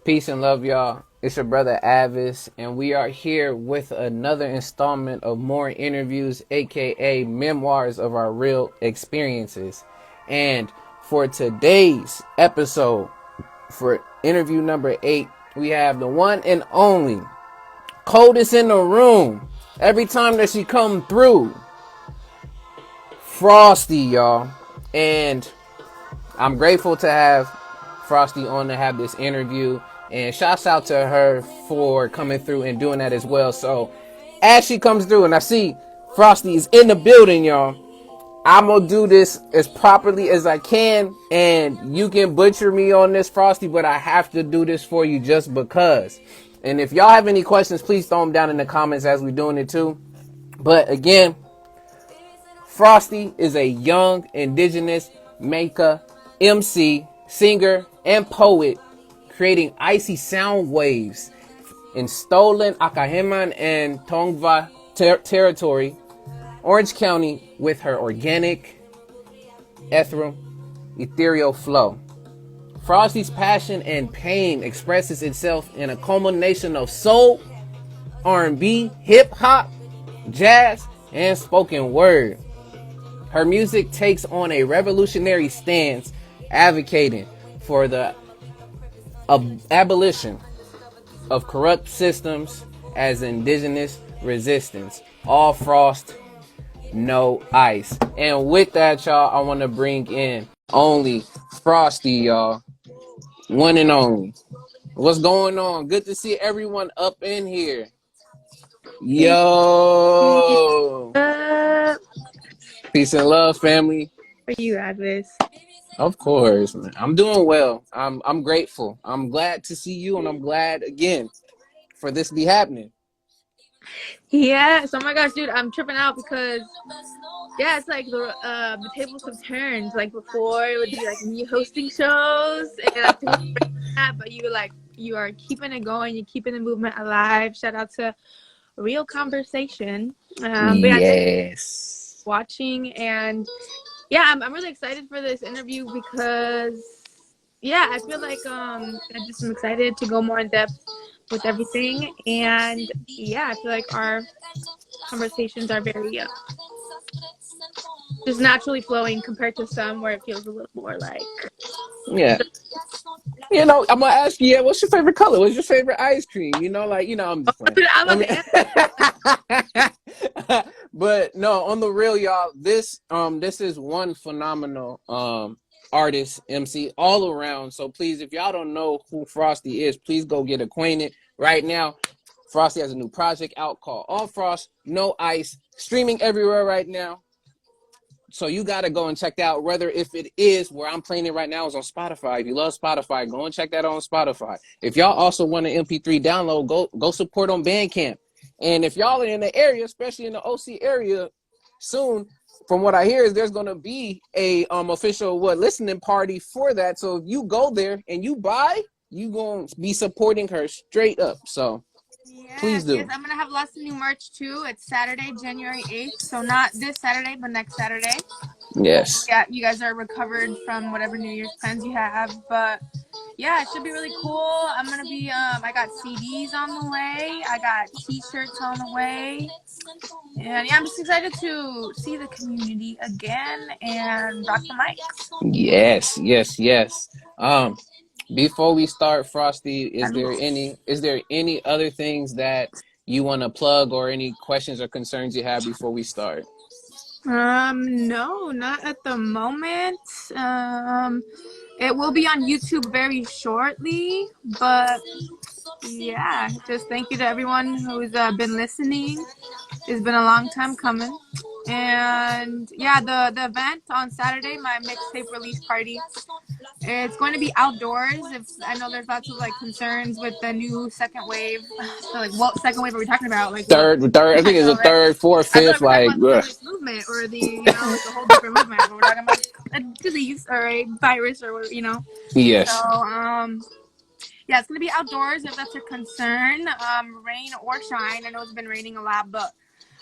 Peace and love, y'all. It's your brother A.D.V.I.S.S, and we are here with another installment of more interviews, aka memoirs of our real experiences. And for today's episode, for interview number 8, we have the one and only coldest in the room. Every time that she come through, Frosty, y'all. And I'm grateful to have Frosty on to have this interview, and shouts out to her for coming through and doing that as well. So as she comes through and I see Frosty is in the building, y'all, I'm gonna do this as properly as I can, and you can butcher me on this, Frosty, but I have to do this for you just because. And if y'all have any questions, please throw them down in the comments as we're doing it too. But again, Frosty is a young indigenous maker, MC, singer, and poet, creating icy sound waves in stolen Akaheman and Tongva territory, Orange County, with her organic, ethereal flow. Frosty's passion and pain expresses itself in a culmination of soul, R&B, hip hop, jazz, and spoken word. Her music takes on a revolutionary stance, advocating for the abolition of corrupt systems as indigenous resistance. All frost, no ice. And with that, y'all, I want to bring in only Frosty, y'all. One and only. What's going on? Good to see everyone up in here. Peace. Yo. Up Peace and love, family. for you, Atlas. Of course, man. I'm doing well. I'm grateful. I'm glad to see you, and I'm glad again for this to be happening. Yes. Oh my gosh, dude, I'm tripping out because it's like the tables have turned. Like before, it would be like me hosting shows and like things like that, but you are keeping it going. You're keeping the movement alive. Shout out to Real Conversation. But yeah, thanks Yes. for watching, and I'm really excited for this interview because I feel like I just am excited to go more in depth with everything, and I feel like our conversations are very just naturally flowing compared to some where it feels a little more like Yeah. I'm gonna ask you, what's your favorite color? What's your favorite ice cream? I'm just playing. I'm I about to answer. mean, but no, on the real, y'all, this is one phenomenal artist, MC, all around. So please, if y'all don't know who Frosty is, please go get acquainted right now. Frosty has a new project out called All Frost, No Ice, streaming everywhere right now. So you got to go and check that out, whether if it is where I'm playing it right now is on Spotify. If you love Spotify, go and check that on Spotify. If y'all also want an MP3 download, go support on Bandcamp. And if y'all are in the area, especially in the OC area, soon, from what I hear, is there's going to be a official listening party for that. So if you go there and you buy, you going to be supporting her straight up. So please Yes, do. I'm gonna have lots of new merch too. It's Saturday, January 8th, so not this Saturday, but next Saturday. Yes. You guys are recovered from whatever New Year's plans you have, but it should be really cool. I'm gonna be I got CDs on the way, I got t-shirts on the way, and I'm just excited to see the community again and rock the mic. Yes, yes, yes. Before we start, Frosty, is there any other things that you want to plug or any questions or concerns you have before we start? No, not at the moment. It will be on YouTube very shortly, but just thank you to everyone who's been listening. It's been a long time coming. And the event on Saturday, my mixtape release party, it's going to be outdoors. If I know there's lots of like concerns with the new second wave. So like, what second wave are we talking about? Like what? Third. I I think it's know, a right? third, fourth, I feel like fifth. we're talking Like, about the ugh. feminist movement or it's a whole different movement. But we're talking about a disease or a virus or whatever. So Yes. it's gonna be outdoors if that's a concern. Rain or shine. I know it's been raining a lot, but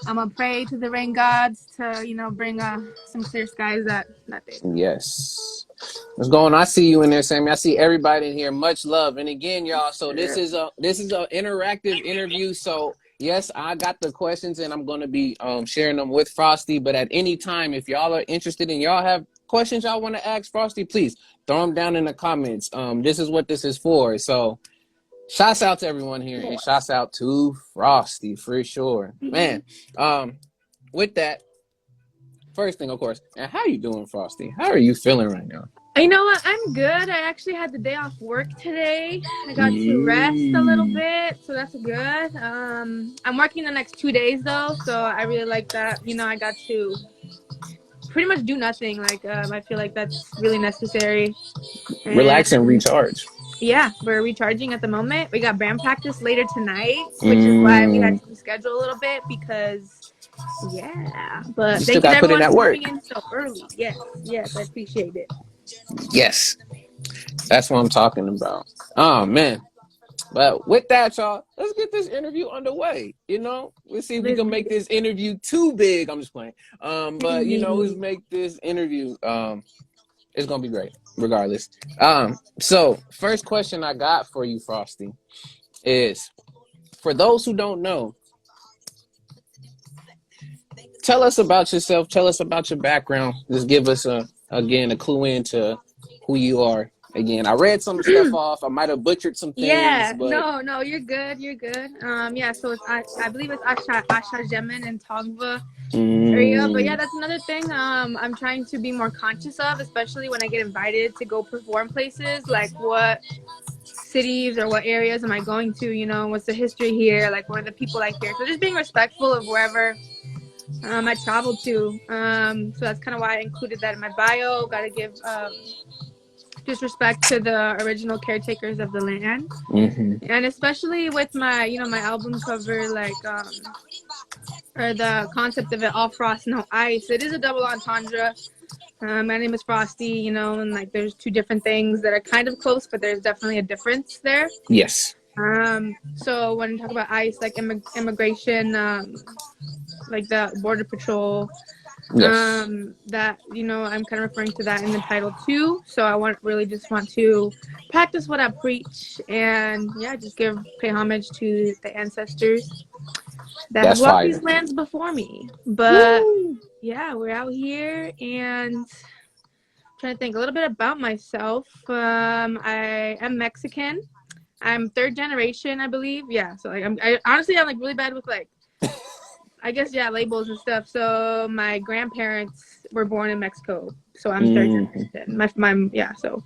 I'm gonna pray to the rain gods to, bring some clear skies that day. Yes. What's going on? I see you in there, Sammy. I see everybody in here. Much love. And again, y'all, so Yeah. this is a interactive interview. So yes, I got the questions and I'm gonna be sharing them with Frosty. But at any time, if y'all are interested and y'all have questions y'all want to ask Frosty, please throw them down in the comments. This is what this is for. So shouts out to everyone here and shouts out to Frosty for sure. Man, with that, first thing, of course, and how you doing, Frosty? How are you feeling right now? You know what? I'm good. I actually had the day off work today. I got to rest a little bit, so that's good. I'm working the next 2 days though, so I really like that. I got to pretty much do nothing. Like, I feel like that's really necessary. Relax and And recharge. yeah, we're recharging at the moment. We got band practice later tonight, which is why we had Mm, to reschedule a little bit because, yeah. But you still thank you got to to put in everyone that for work. coming in so early. Yes, yes, I appreciate it. Yes, that's what I'm talking about. Oh man. But with that, y'all, let's get this interview underway. We'll see if we Let's can get make this interview too big. I'm just playing. But let's it. make this interview. It's gonna be great, regardless. So first question I got for you, Frosty, is for those who don't know, tell us about yourself. Tell us about your background. Just give us a clue into who you are. Again, I read some stuff off. I might have butchered some things, Yeah, but no, you're good, you're good. Yeah, so I believe it's Asha Jemin and Tongva area, but yeah, mm, that's another thing. I'm trying to be more conscious of, especially when I get invited to go perform places. Like, what cities or what areas am I going to? What's the history here? Like, what are the people like here? So just being respectful of wherever I travel to. So that's kind of why I included that in my bio. Got to give just respect to the original caretakers of the land. mm-hmm. And especially with my my album cover, like or the concept of it, all frost no ice, it is a double entendre. My name is Frosty, and like there's two different things that are kind of close, but there's definitely a difference there. Yes, So when you talk about ice, like immigration, like the border patrol, yes, that I'm kind of referring to that in the title too. So I just want to practice what I preach, and yeah, just pay homage to the ancestors that have that's walked these fire. lands before me. But Woo. yeah, we're out here, and I'm trying to think a little bit about myself. I am Mexican. I'm third generation, I believe. Yeah, so like I'm like really bad with like, I guess, yeah, labels and stuff. So my grandparents were born in Mexico, so I'm third Mm-hmm. generation. My yeah, so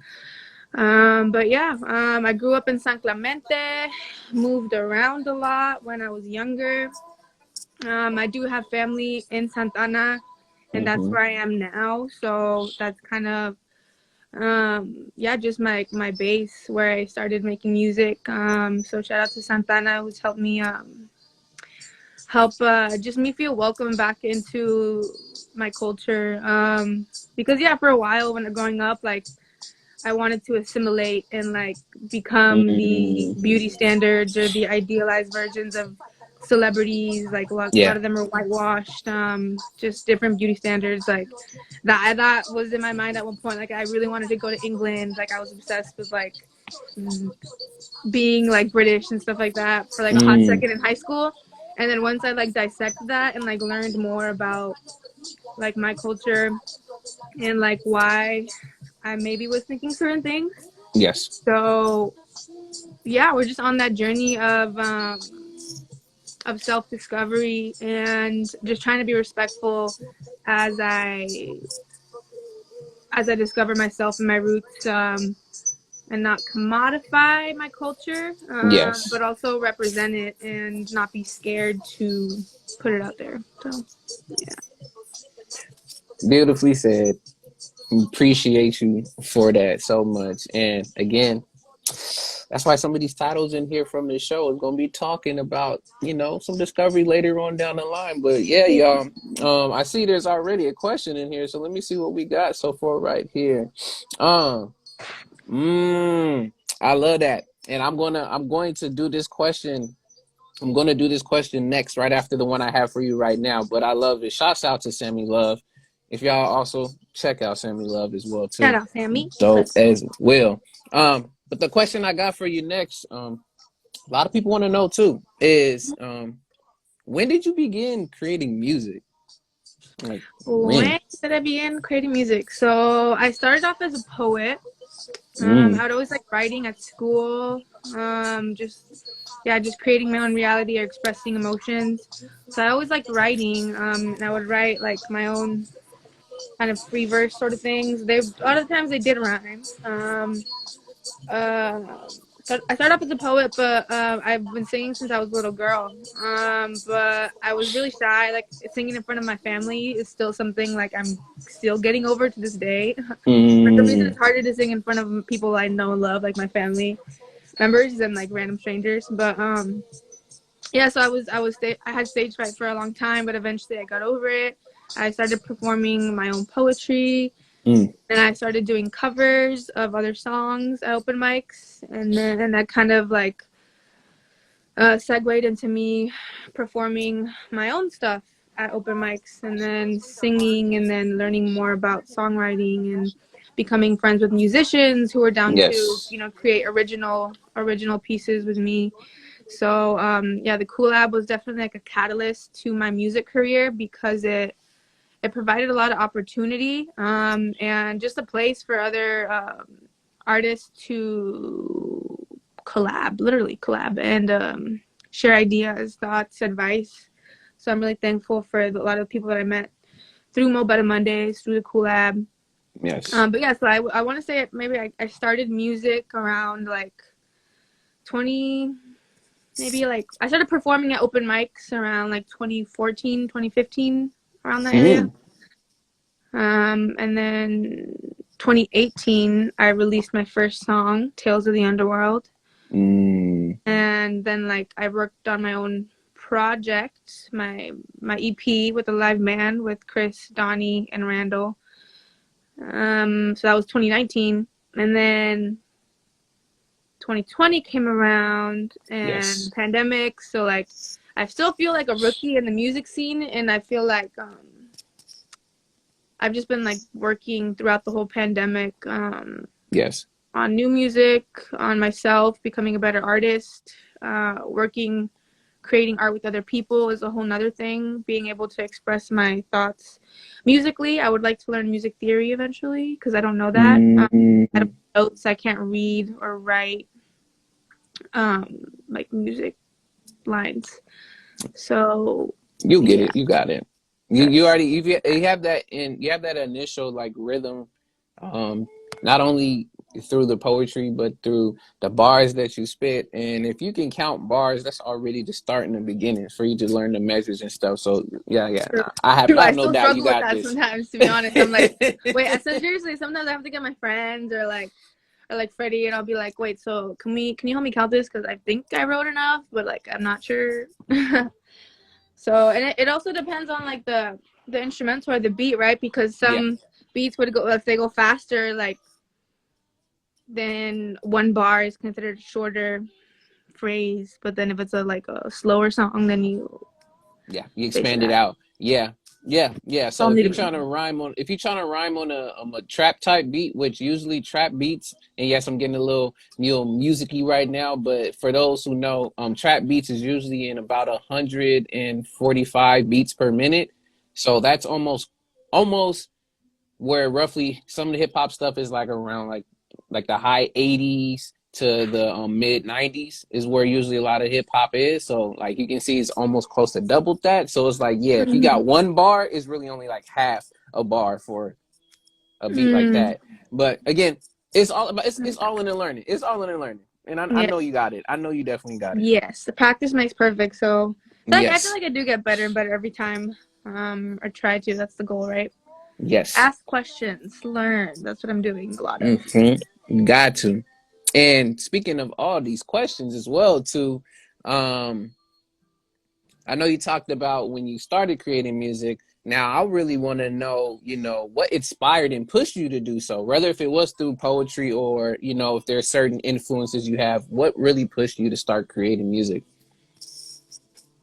but yeah, I grew up in San Clemente, moved around a lot when I was younger. I do have family in Santana, and that's Mm-hmm. where I am now. So that's kind of yeah, just my base where I started making music. So shout out to Santana, who's helped me help just me feel welcome back into my culture. Because yeah, for a while when growing up, like I wanted to assimilate and like become the Mm-hmm. beauty standards or the idealized versions of celebrities. Like a lot Yeah. of them are whitewashed. Just different beauty standards. Like that was in my mind at one point. Like I really wanted to go to England. Like I was obsessed with like being like British and stuff like that for like a hot Mm. second in high school. And then once I like dissected that and like learned more about like my culture and like why I maybe was thinking certain things. Yes. So yeah, we're just on that journey of self discovery and just trying to be respectful as I discover myself and my roots, and not commodify my culture, Yes. but also represent it and not be scared to put it out there. So yeah. Beautifully said. Appreciate you for that so much. And again, that's why some of these titles in here from this show is going to be talking about, some discovery later on down the line. But yeah, y'all, I see there's already a question in here. So let me see what we got so far right here. Um, I love that. And I'm going to do this question I'm going to do this question next, right after the one I have for you right now. But I love it. Shouts out to Sammy Love. If y'all also check out Sammy Love as well Shout too. out, Sammy. Dope as well. But the question I got for you next, a lot of people want to know too, is when did you begin creating music? Like when? When did I begin creating music? So I started off as a poet. Mm. I would always like writing at school. Just creating my own reality or expressing emotions. So I always liked writing. And I would write like my own kind of free verse sort of things. They a lot of the times they did rhyme. So I started off as a poet, but I've been singing since I was a little girl. But I was really shy. Like singing in front of my family is still something like I'm still getting over to this day. For some reason, Mm. it's harder to sing in front of people I know and love, like my family members, than like random strangers. But yeah. So I had stage fright for a long time, but eventually I got over it. I started performing my own poetry. Mm. And I started doing covers of other songs at open mics, and that kind of like segued into me performing my own stuff at open mics, and then singing, and then learning more about songwriting, and becoming friends with musicians who are down to Yes. create original pieces with me. So yeah, the Collab was definitely like a catalyst to my music career because it provided a lot of opportunity and just a place for other artists to literally collab, and share ideas, thoughts, advice. So I'm really thankful for a lot of people that I met through Mo Better Mondays, through the Collab. Yes. But yeah, so I want to say maybe I started music around like 20, maybe like I started performing at open mics around like 2014, 2015, around that area. Mm. And then 2018, I released my first song, Tales of the Underworld. Mm. And then like I worked on my own project, my EP with a live band with Chris, Donnie, and Randall. So that was 2019. And then 2020 came around and Yes. pandemic. So like I still feel like a rookie in the music scene, and I feel like I've just been like working throughout the whole pandemic Yes. on new music, on myself, becoming a better artist, working, creating art with other people is a whole nother thing. Being able to express my thoughts musically. I would like to learn music theory eventually because I don't know that. I don't Mm. know notes. I can't read or write like music lines. So You get yeah, it. You got it. You yes. already you have that in you have that initial like rhythm, um, not only through the poetry but through the bars that you spit. And if you can count bars, that's already the start in the beginning for you to learn the measures and stuff. So yeah, yeah. True. Nah, True. I I have no still doubt you struggle with got that this. sometimes, to be honest. I'm like, wait, I said seriously, sometimes I have to get my friends or like Freddie, and I'll be like, wait, so can you help me count this? Because I think I wrote enough, but like I'm not sure. So, and it also depends on like the instrumental or the beat, right? Because Yeah. some beats would go, if they go faster, like then one bar is considered a shorter phrase, but then if it's like a slower song, then you Yeah, you space it expand it out. out. Yeah, yeah, yeah. So All if new you're to me. trying to rhyme on a trap type beat, which usually trap beats, and yes, I'm getting a little musicy right now, but for those who know, trap beats is usually in about 145 beats per minute. So that's almost where roughly some of the hip hop stuff is like around like the high 80s to the mid 90s is where usually a lot of hip hop is. So like you can see it's almost close to double that. So it's like yeah, if you got one bar, it's really only like half a bar for a beat like Mm, that. But again, it's all about it's all in the learning. It's all in the learning. And I yes. know you got it. I know you definitely got it. Yes. The practice makes perfect. So I feel Yes. like I do get better and better every time. Or try to. That's the goal, right? Yes. Ask questions, learn. That's what I'm doing a lot of. Got to. And speaking of all these questions as well, too, um, I know you talked about when you started creating music. Now, I really want to know, what inspired and pushed you to do so, whether if it was through poetry or, if there are certain influences you have, what really pushed you to start creating music?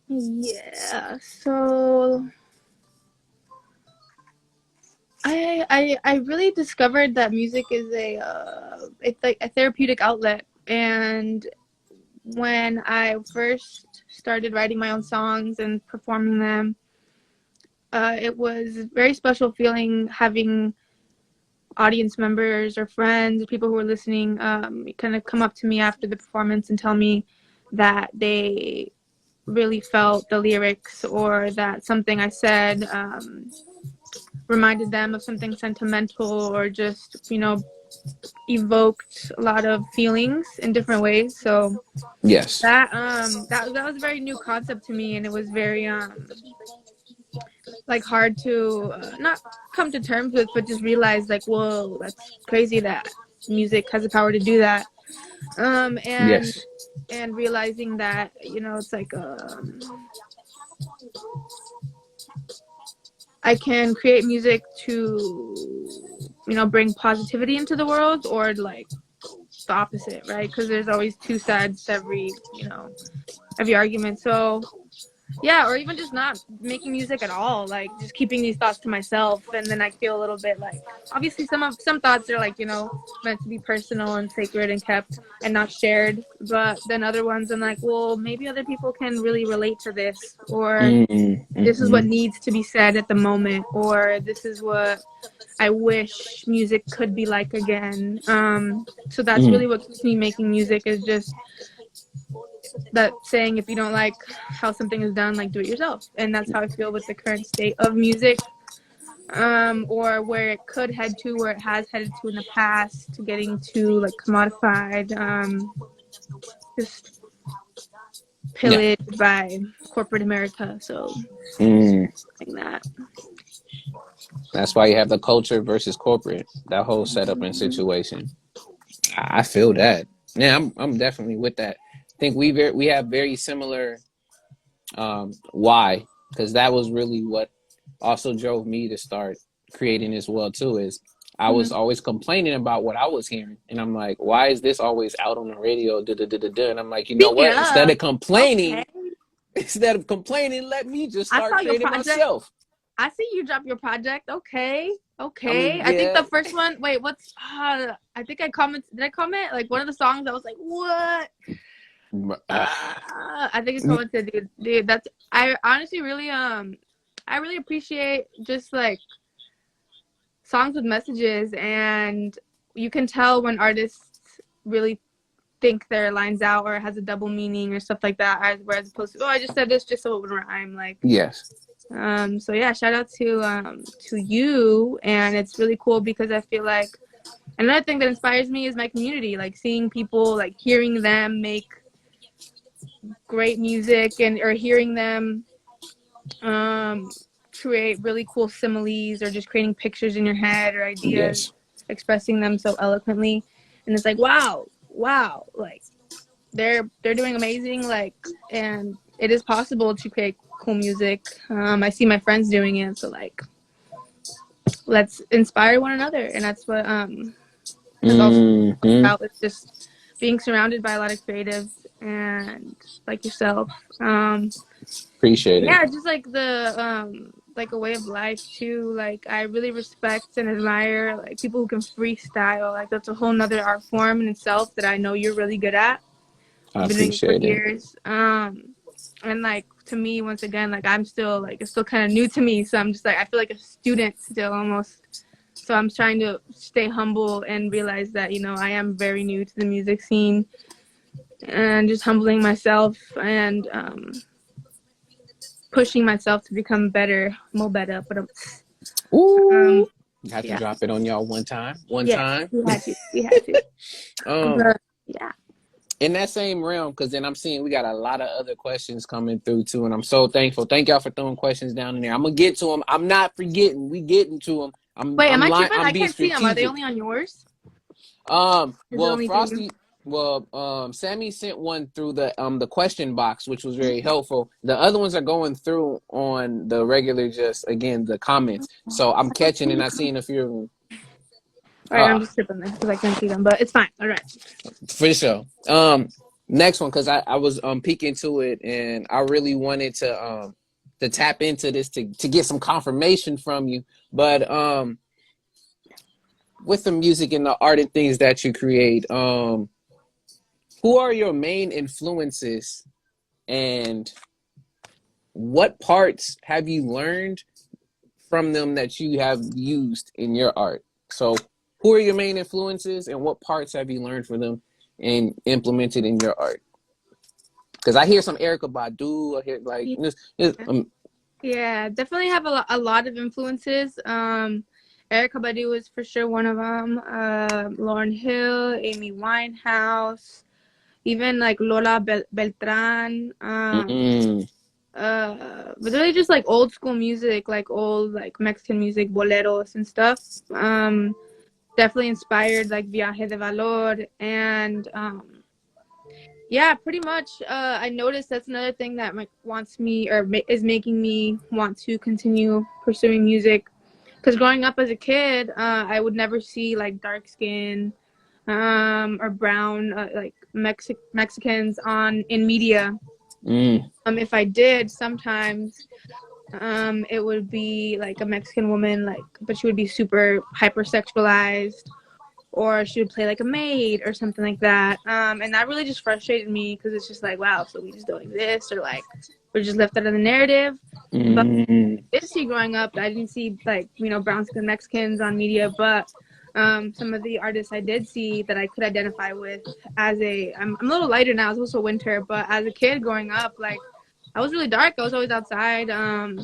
Yeah. So I really discovered that music is it's like a therapeutic outlet. And when I first started writing my own songs and performing them, it was a very special feeling having audience members or friends or people who were listening kind of come up to me after the performance and tell me that they really felt the lyrics, or that something I said reminded them of something sentimental, or just, evoked a lot of feelings in different ways. So Yes. that was a very new concept to me, and it was very like hard to not come to terms with, but just realize like, whoa, that's crazy that music has the power to do that. um and Yes. and realizing that, it's like I can create music to, bring positivity into the world, or like the opposite, right? Because there's always two sides to every argument. So yeah, or even just not making music at all, like just keeping these thoughts to myself, and then I feel a little bit like, obviously some thoughts are like, meant to be personal and sacred and kept and not shared, but then other ones I'm like, well, maybe other people can really relate to this, or this is what Mm-hmm. needs to be said at the moment, or this is what I wish music could be like again. So that's really what keeps me making music, is just that saying, if you don't like how something is done, like, do it yourself. And that's how I feel with the current state of music, or where it could head to, where it has headed to in the past, to getting to like commodified, just Yeah. pillaged by corporate America. So Mm. like that. That's why you have the culture versus corporate, that whole setup and situation. I feel that. Yeah, I'm definitely with that. I think we have very similar why, because that was really what also drove me to start creating as well too. Is I Mm-hmm. was always complaining about what I was hearing, and I'm like, why is this always out on the radio? Da, da, da, da, da. And I'm like, you know Speaking what? Instead of, of okay, complaining, let me just I start saw your creating project. myself. I see you drop your project. Okay. I Okay. mean, I think yeah, the first one, wait, I think I commented, did I comment? Like one of the songs, I was like, what? uh, I think I commented, dude, that's, I honestly really, I really appreciate just like songs with messages, and you can tell when artists really think their lines out, or it has a double meaning or stuff like that, as opposed to, oh, I just said this just so it would rhyme. Like, yes, so yeah, shout out to you, and it's really cool because I feel like another thing that inspires me is my community, like seeing people, like hearing them make great music, and or hearing them um create really cool similes, or just creating pictures in your head or ideas, yes. expressing them so eloquently, and it's like, wow, like they're doing amazing, like, and it is possible to create cool music. I see my friends doing it, so like, let's inspire one another, and that's what has also Mm-hmm. about, with just being surrounded by a lot of creatives and like yourself. Appreciate it. Yeah, just like the like a way of life too. Like, I really respect and admire like people who can freestyle. Like, that's a whole nother art form in itself that I know you're really good at. I You've been doing it for appreciate it. years. And like, to me, once again, like, I'm still like, it's still kind of new to me, so I'm just like, I feel like a student still almost. So I'm trying to stay humble and realize that, I am very new to the music scene, and just humbling myself, and pushing myself to become better, more better. But Ooh, um, you have to yeah, drop it on y'all one time. One yeah, time. we had to. Um, But yeah, in that same realm, because then I'm seeing we got a lot of other questions coming through too, and I'm so thankful. Thank y'all for throwing questions down in there. I'm gonna get to them. I'm not forgetting. We getting to them. wait, am I'm I lying. tripping? I'm I being can't see them. Are they strategic. only on yours? Is it Well, only through you? Frosty, Sammy sent one through the question box, which was very helpful. The other ones are going through on the regular, just again the comments. So I'm catching and I seen a few of them. All right, I'm just tripping then because I can't see them, but it's fine. All right. For sure. next one, because I was peeking to it, and I really wanted to tap into this to get some confirmation from you. But with the music and the art and things that you create, who are your main influences, and what parts have you learned from them that you have used in your art? So who are your main influences, and what parts have you learned from them and implemented in your art? Because I hear some Erica Badu. I hear like Yeah, definitely have a lot of influences. Erica Badu is for sure one of them. Lauryn Hill, Amy Winehouse, even like Lola Beltran. mm, But really just like old school music, like old like Mexican music, boleros and stuff. Definitely inspired like Viaje de Valor and yeah, pretty much. I noticed that's another thing that wants me or is making me want to continue pursuing music. Because growing up as a kid, I would never see like dark skin or brown like Mexicans on in media. mm, If I did, sometimes it would be like a Mexican woman, like, but she would be super hypersexualized, or she would play like a maid or something like that. And that really just frustrated me because it's just like, wow, so we just don't exist, or like we're just left out of the narrative. But mm, I did see growing up, I didn't see like, brown skin Mexicans on media, but some of the artists I did see that I could identify with I'm a little lighter now, it's also winter, but as a kid growing up, like I was really dark. I was always outside. mm.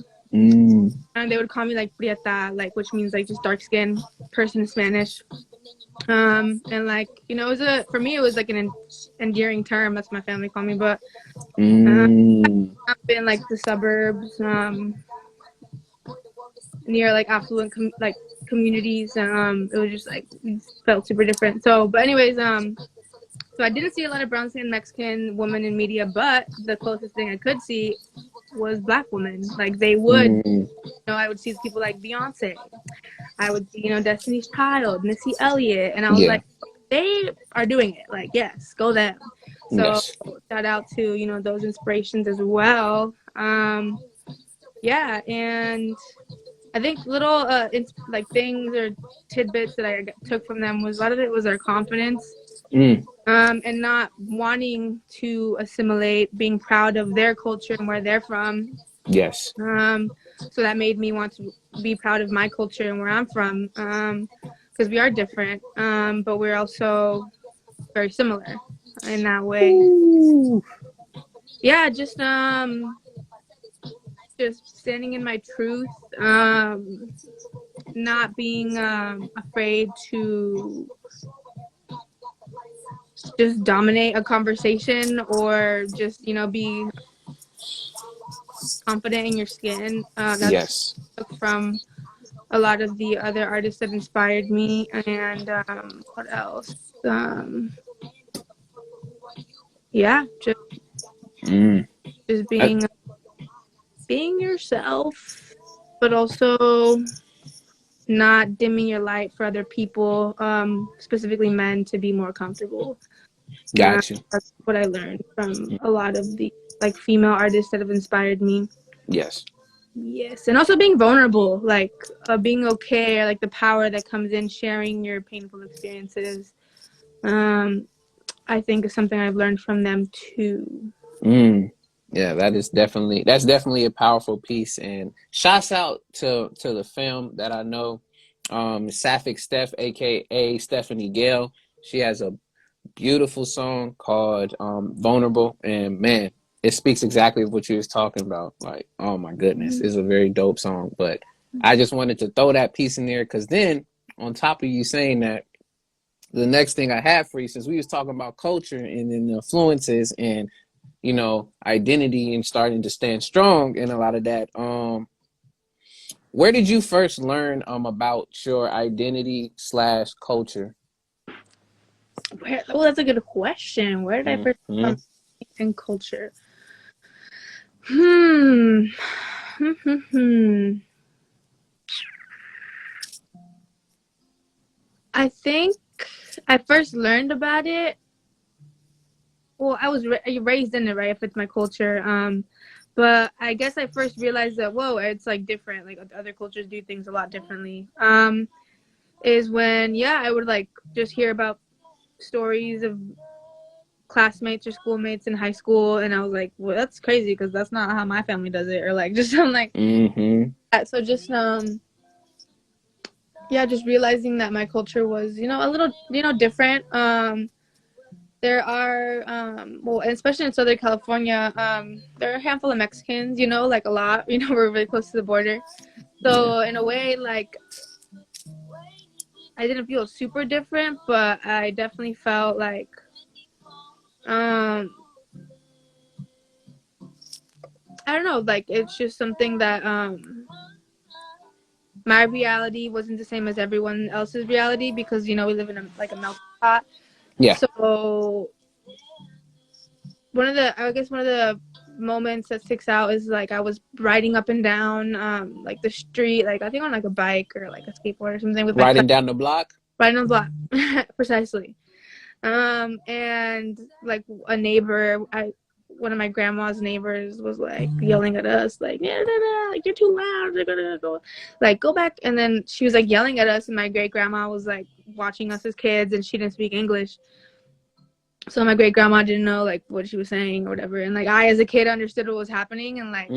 And they would call me like prieta, like which means like just dark skin person in Spanish. And like, it was for me it was like an endearing term. That's my family called me, but uh, Mm. up in like the suburbs, near like affluent like communities. It was just like it felt super different. So, but anyways, so I didn't see a lot of brown skin Mexican women in media, but the closest thing I could see was black women. Like they would, Mm. I would see people like Beyonce. I would see, Destiny's Child, Missy Elliott, and I was Yeah. like, they are doing it. Like, yes, go them. So Yes. shout out to those inspirations as well. Yeah, and I think little like things or tidbits that I took from them was a lot of it was their confidence, Mm. and not wanting to assimilate, being proud of their culture and where they're from. Yes. So that made me want to be proud of my culture and where I'm from, because we are different, but we're also very similar in that way. Ooh. Yeah, just standing in my truth, not being afraid to just dominate a conversation, or just be confident in your skin. That's Yes. from a lot of the other artists that inspired me. And what else? Um, yeah, Mm. just Uh, being yourself, but also not dimming your light for other people, specifically men, to be more comfortable. got you. That's what I learned from a lot of the like female artists that have inspired me. Yes. Yes, and also being vulnerable, like being okay, or like the power that comes in sharing your painful experiences. Um, I think is something I've learned from them too. Mm. Yeah, that's definitely a powerful piece. And shouts out to the film that I know, Sapphic Steph, aka Stephanie Gale. She has a beautiful song called Vulnerable, and man, it speaks exactly what you was talking about. Like, oh my goodness, it's a very dope song. But I just wanted to throw that piece in there, because then on top of you saying that, the next thing I have for you, since we was talking about culture and then influences and identity and starting to stand strong and a lot of that, where did you first learn about your identity slash culture? Oh, that's a good question. Where did I first Mm-hmm. come in culture? Hmm. I think I first learned about it well, I was raised in it, right? If it's my culture. But I guess I first realized that, whoa, it's like different. Like other cultures do things a lot differently. Is when, yeah, I would like just hear about stories of classmates or schoolmates in high school, and I was like, well, that's crazy because that's not how my family does it, or like just I'm like that. So just yeah, just realizing that my culture was, you know, a little, you know, different. There are well, especially in Southern California, there are a handful of Mexicans, you know, like a lot. You know, we're really close to the border. So in a way, like I didn't feel super different, but I definitely felt like I don't know, like it's just something that my reality wasn't the same as everyone else's reality because, you know, we live in a like a melting pot. Yeah. So I guess one of the moments that sticks out is like I was riding up and down like the street, like I think on like a bike or like a skateboard or something with my Riding cousin, down the block. riding on the block. Precisely. And like a neighbor, one of my grandma's neighbors was like yelling at us, like, yeah, like you're too loud, they're gonna go, like go back. And then she was like yelling at us, and my great grandma was like watching us as kids, and she didn't speak English, so my great grandma didn't know like what she was saying or whatever. And like I, as a kid, understood what was happening, and like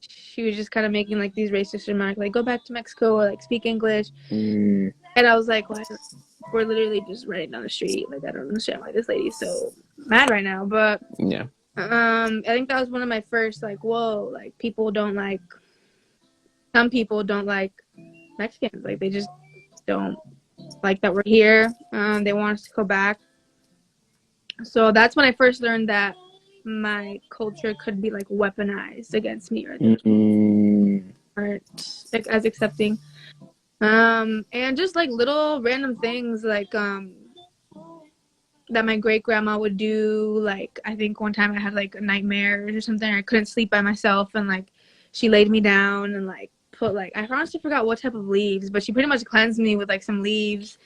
she was just kind of making like these racist remarks, like go back to Mexico or like speak English. And I was like, what? We're literally just running down the street. Like I don't understand why this lady's so mad right now. But yeah, I think that was one of my first like, whoa, like some people don't like Mexicans. Like they just don't like that we're here. They want us to go back. So that's when I first learned that my culture could be like weaponized against me, or they aren't like as accepting. And just like little random things like that my great grandma would do. Like I think one time I had like a nightmare or something. I couldn't sleep by myself, and like she laid me down and like put like I honestly forgot what type of leaves, but she pretty much cleansed me with like some leaves.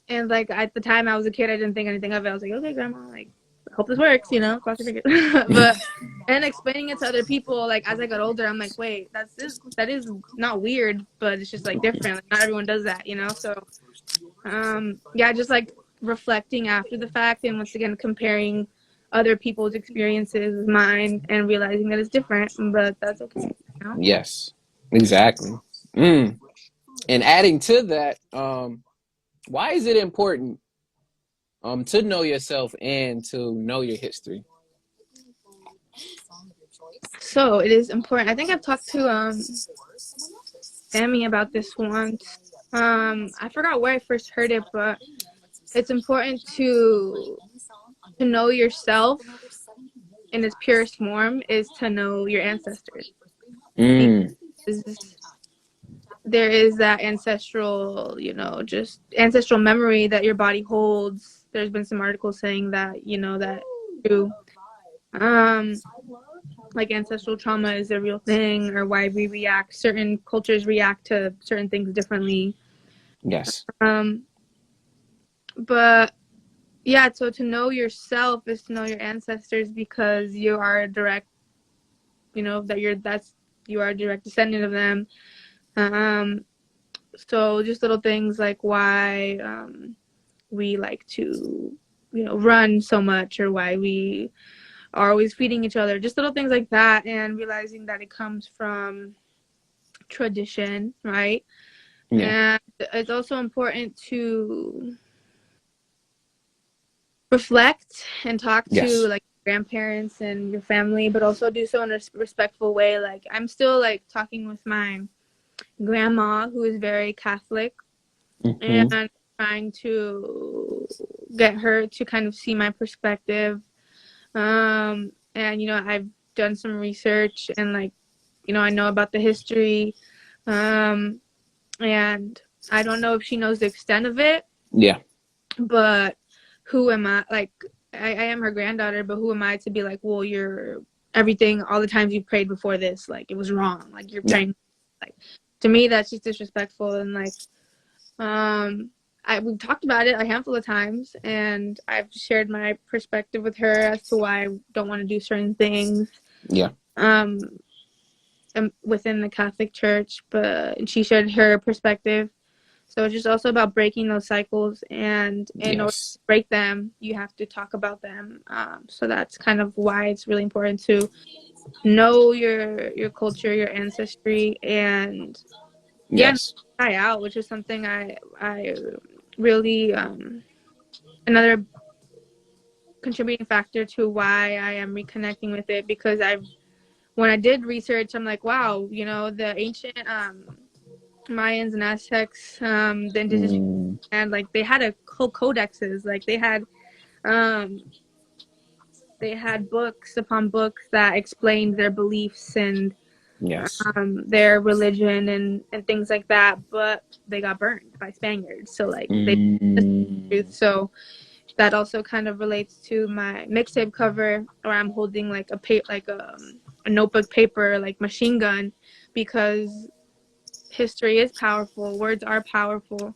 And like at the time I was a kid, I didn't think anything of it. I was like, okay, grandma, like I hope this works, you know, cross your fingers. But and explaining it to other people, like as I got older, I'm like, wait, that is not weird, but it's just like different. Like not everyone does that, you know. So yeah, just like reflecting after the fact, and once again comparing other people's experiences with mine and realizing that it's different, but that's okay, you know? yes, exactly. And adding to that, why is it important to know yourself and to know your history? So it is important. I think I've talked to Sammy about this once. I forgot where I first heard it, but it's important to know yourself in its purest form is to know your ancestors, because there is that ancestral, you know, just ancestral memory that your body holds. There's been some articles saying that, you know, that true. Like ancestral trauma is a real thing, or why we react, certain cultures react to certain things differently. Yes. But yeah, so to know yourself is to know your ancestors, because you are a direct, you know, you are a direct descendant of them. So just little things like why we like to, you know, run so much, or why we are always feeding each other, just little things like that, and realizing that it comes from tradition, right? Yeah. And it's also important to reflect and talk to Yes. like grandparents and your family, but also do so in a respectful way. Like I'm still like talking with my grandma, who is very Catholic, and trying to get her to kind of see my perspective. And you know, I've done some research, and like, you know, I know about the history, and I don't know if she knows the extent of it. Yeah. But who am I? Like, I am her granddaughter, but who am I to be like, well, you're everything, all the times you prayed before this, like it was wrong. Like you're praying, like to me that's just disrespectful. And like, we've talked about it a handful of times, and I've shared my perspective with her as to why I don't want to do certain things. Yeah. Within the Catholic Church, but she shared her perspective. So it's just also about breaking those cycles, and in order Yes. to break them, you have to talk about them. So that's kind of why it's really important to know your culture, your ancestry, and yeah, Yes. die out, which is something I really another contributing factor to why I am reconnecting with it, because when I did research, I'm like, wow, the ancient Mayans and Aztecs, the indigenous, and like they had a whole codexes, like um they had books upon books that explained their beliefs and Yes. their religion and things like that, but they got burned by Spaniards. So like they so that also kind of relates to my mixtape cover, where I'm holding like a notebook paper, like machine gun, because history is powerful, words are powerful,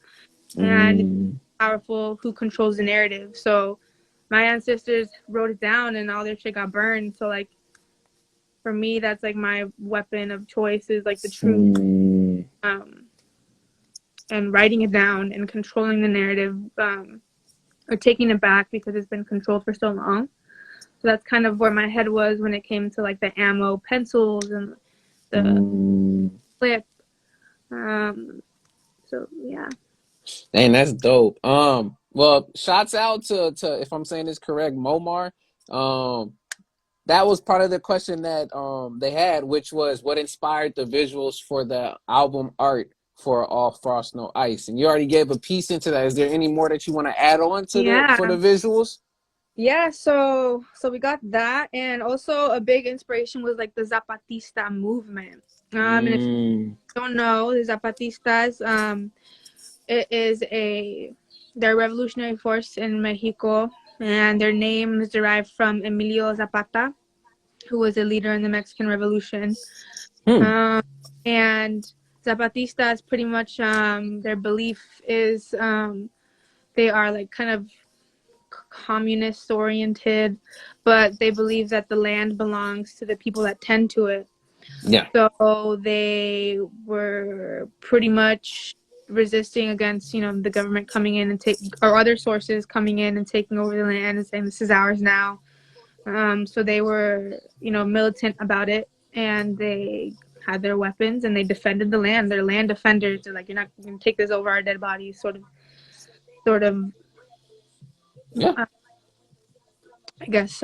and it's powerful who controls the narrative. So my ancestors wrote it down and all their shit got burned. So like for me, that's like my weapon of choice, is like the truth, and writing it down and controlling the narrative, or taking it back because it's been controlled for so long. So that's kind of where my head was when it came to like the ammo pencils and the clip. So yeah. Dang, that's dope. Well, shouts out to if I'm saying this correct, M.O.O.R.E. That was part of the question that they had, which was what inspired the visuals for the album art for All Frost No Ice. And you already gave a piece into that. Is there any more that you want to add on to the for Yeah. the visuals? Yeah, so we got that, and also a big inspiration was like the Zapatista movement. And if you don't know, the Zapatistas, it is they're a revolutionary force in Mexico, and their name is derived from Emilio Zapata, who was a leader in the Mexican Revolution. And Zapatistas pretty much, their belief is, they are like kind of communist oriented, but they believe that the land belongs to the people that tend to it. Yeah. So they were pretty much resisting against, the government coming in and or other sources coming in and taking over the land and saying this is ours now. So they were, militant about it, and they had their weapons and they defended the land. They're land defenders. They're like, you're not going to take this over our dead bodies, sort of. Yeah. I guess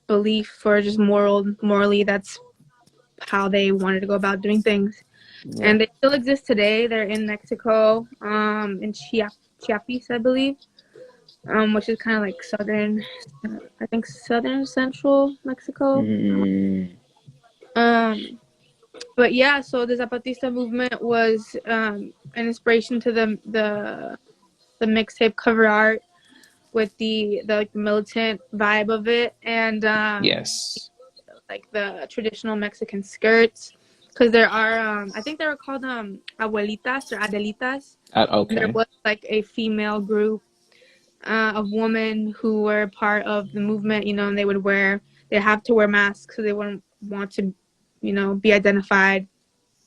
belief, or just morally, that's how they wanted to go about doing things. Yeah. And they still exist today. They're in Mexico, in Chiapas, I believe, which is kind of like I think southern central Mexico. But yeah, so the Zapatista movement was an inspiration to the mixtape cover art, with the like militant vibe of it, and Yes. like the traditional Mexican skirts, because there are, I think they were called abuelitas or adelitas. And there Okay. was like a female group of women who were part of the movement, and they have to wear masks, so they wouldn't want to, be identified.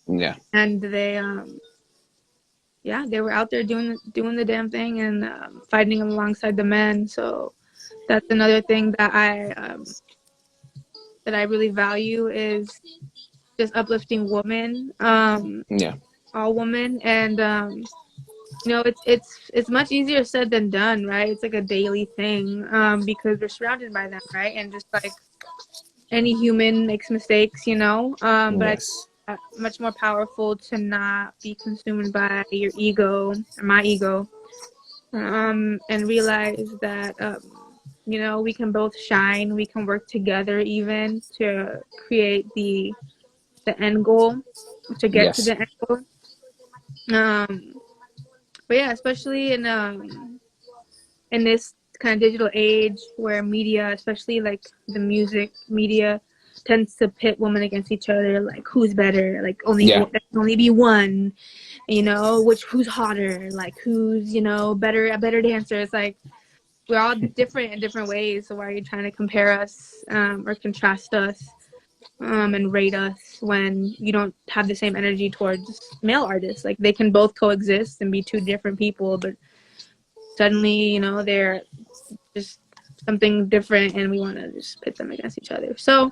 Yeah. And they yeah, they were out there doing the damn thing, and fighting alongside the men. So that's another thing that I really value, is just uplifting women, Yeah. all women, and it's much easier said than done, right? It's like a daily thing, because we're surrounded by them, right? And just like any human makes mistakes, but I think Yes. much more powerful to not be consumed by your ego, or my ego, and realize that we can both shine, we can work together even to create the end goal, to get to Yes. the end goal. But yeah, especially in this kind of digital age, where media, especially like the music media, tends to pit women against each other, like who's better, like there can only be one, you know, who's hotter, like who's, you know, a better dancer. It's like we're all different in different ways. So why are you trying to compare us or contrast us and rate us when you don't have the same energy towards male artists? Like they can both coexist and be two different people, but suddenly, you know, they're just something different, and we want to just pit them against each other. So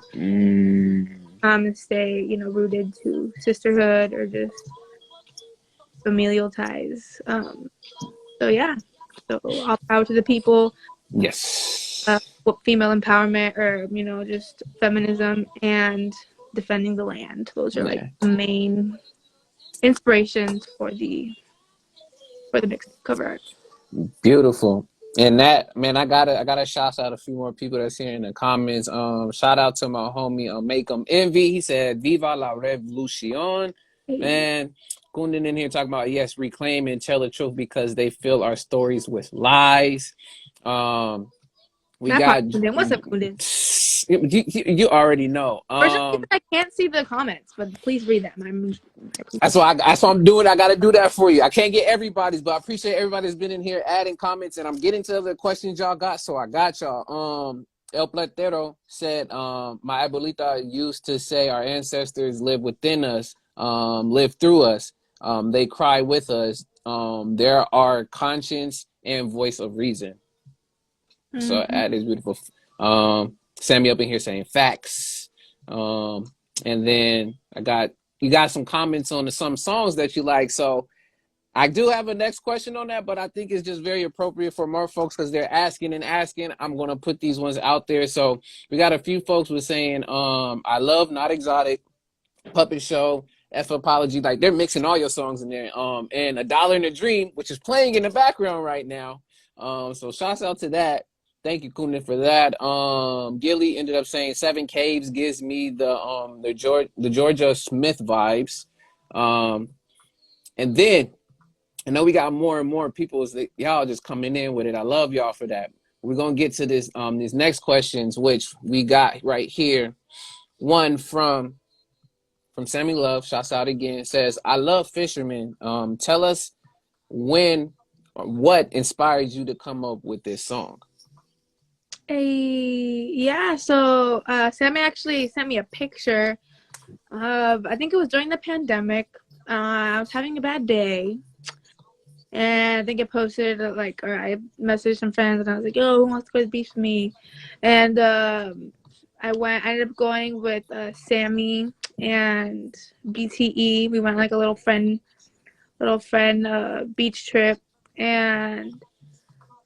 stay, you know, rooted to sisterhood or just familial ties. So yeah, so all power to the people. Yes. Female empowerment, or you know, just feminism and defending the land. Those are like the main inspirations for the mixed cover art. Beautiful. And that, man, I gotta shout out a few more people that's here in the comments. Shout out to my homie Make 'em Envy. He said Viva la Revolucion. Man, Kundin in here talking about, yes, reclaim and tell the truth because they fill our stories with lies. We got Kundin. What's up, Kundin? you already know. For some reason, I can't see the comments, but please read them. That's what I'm doing. I got to do that for you. I can't get everybody's, but I appreciate everybody that's been in here adding comments, and I'm getting to the questions y'all got. So I got y'all. El Platero said, my abuelita used to say our ancestors live within us, live through us. They cry with us. They're our conscience and voice of reason. So that is beautiful. Sammy up in here saying facts. And then you got some comments on some songs that you like. So I do have a next question on that, but I think it's just very appropriate for more folks because they're asking and asking. I'm going to put these ones out there. So we got a few folks were saying, I love Not Exotic, Puppet Show, F Apology. Like they're mixing all your songs in there. And A Dollar in a Dream, which is playing in the background right now. So shouts out to that. Thank you, Kunin, for that. Gilly ended up saying Seven Caves gives me the Georgia Smith vibes. And then I know we got more and more people. Y'all just coming in with it. I love y'all for that. We're gonna get to this these next questions, which we got right here. One from Sammy Love. Shouts out again. Says, I love Fisherman. Tell us when or what inspired you to come up with this song. Yeah, so Sammy actually sent me a picture of, I think it was during the pandemic. I was having a bad day, and I think I posted like, or I messaged some friends, and I was like, "Yo, who wants to go to the beach with me?" And I ended up going with Sammy and BTE. We went like a little friend beach trip, and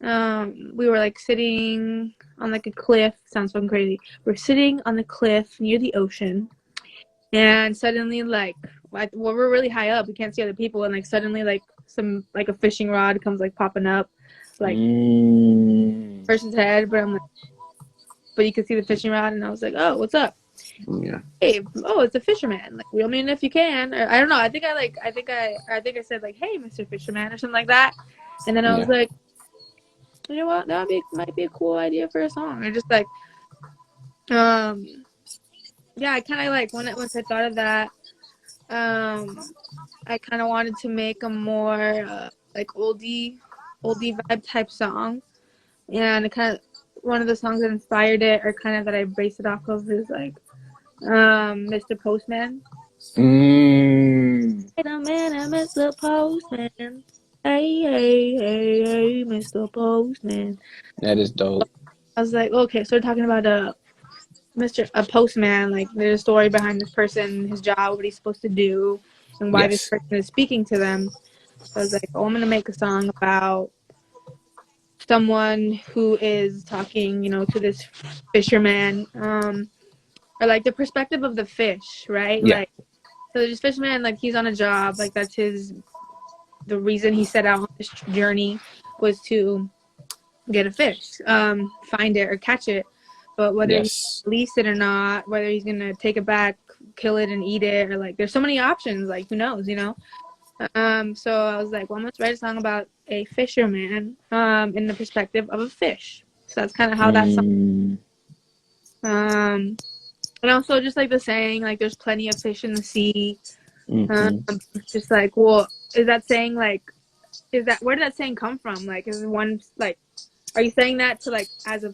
we were like sitting on like a cliff. Sounds fucking crazy. We're sitting on the cliff near the ocean, and suddenly like we're really high up, we can't see other people, and like suddenly like some like a fishing rod comes like popping up like person's head, but you could see the fishing rod, and I was like, oh, what's up? Yeah. Hey, oh, it's a fisherman. Like, reel me in if you can. Or, I don't know. I think I said like, hey, Mr. Fisherman, or something like that. And then I was like, you know what? That might be a cool idea for a song. Or just like, yeah, I kind of like once I thought of that, I kind of wanted to make a more like oldie vibe type song, and it kind of one of the songs that inspired it, or kind of that I based it off of, is like Mr. Postman. Wait a minute, Mr. Postman. Hey, hey, hey, hey, Mr. Postman. That is dope. I was like, okay, so we're talking about a postman. Like, there's a story behind this person, his job, what he's supposed to do, and why this person is speaking to them. So I was like, oh, I'm gonna make a song about someone who is talking, you know, to this fisherman, or like the perspective of the fish, right? Yeah. Like, so this fisherman, like, he's on a job, like that's the reason he set out on this journey was to get a fish, find it or catch it. But whether he release it or not, whether he's gonna take it back, kill it and eat it, or like there's so many options, like who knows, you know? So I was like, well, I'm gonna write a song about a fisherman in the perspective of a fish. So that's kind of how that song. And also just like the saying, like there's plenty of fish in the sea. Just like, well, is that saying like, is that, where did that saying come from? Like, is one like, are you saying that to like as a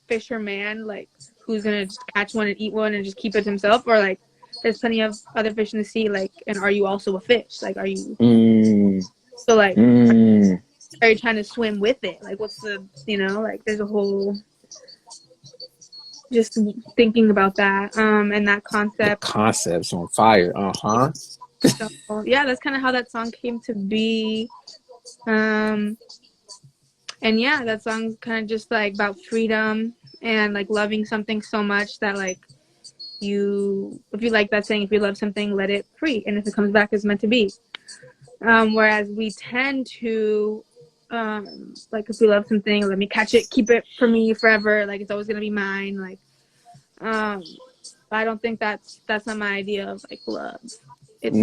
fisherman, like who's gonna just catch one and eat one and just keep it himself, or like there's plenty of other fish in the sea, like, and are you also a fish? Like, are you so like are you trying to swim with it? Like, what's the, you know, like there's a whole, just thinking about that and that The concept. concept's on fire. So yeah, that's kind of how that song came to be. And yeah, that song's kind of just like about freedom and like loving something so much that like you, if you like that saying, if you love something, let it free, and if it comes back, it's meant to be. Whereas we tend to like, if we love something, let me catch it, keep it for me forever, like it's always gonna be mine, like I don't think that's not my idea of like love. It's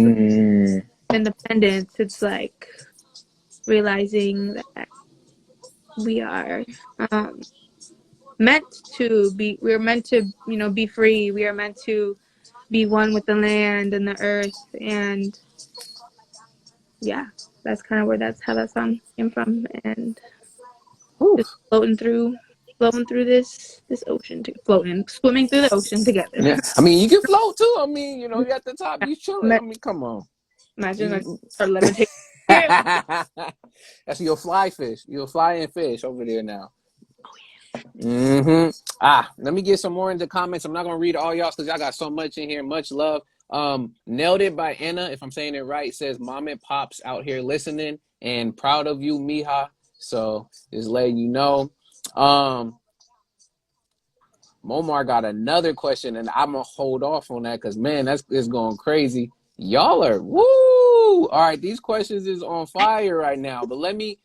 independence. It's like realizing that we are meant to be, we're meant to, you know, be free. We are meant to be one with the land and the earth. And yeah, that's kind of where, that's how that song came from. And just floating through this ocean, swimming through the ocean together. Yeah, I mean, you can float too. I mean, you know, you're at the top, you chilling. I mean, come on. Imagine like start levitating. That's your fly fish. You're a flying fish over there now. Let me get some more into comments. I'm not gonna read all y'all because y'all got so much in here. Much love. Nailed it by Anna, if I'm saying it right, says mom and pops out here listening and proud of you, Mija. So just letting you know. Momar got another question, and I'm gonna hold off on that because man, that's going crazy. Y'all are woo! All right, these questions is on fire right now. But let me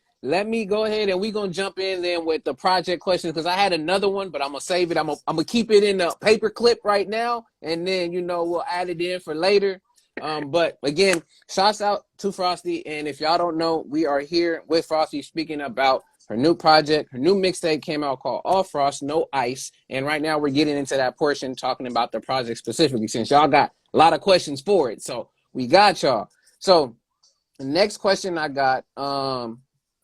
go ahead and we gonna jump in then with the project questions because I had another one, but I'm gonna save it. I'm gonna keep it in the paper clip right now, and then we'll add it in for later. But again, shouts out to Frosty, and if y'all don't know, we are here with Frosty speaking about her new project. Her new mixtape came out called All Frost, No Ice. And right now we're getting into that portion talking about the project specifically since y'all got a lot of questions for it. So we got y'all. So the next question I got,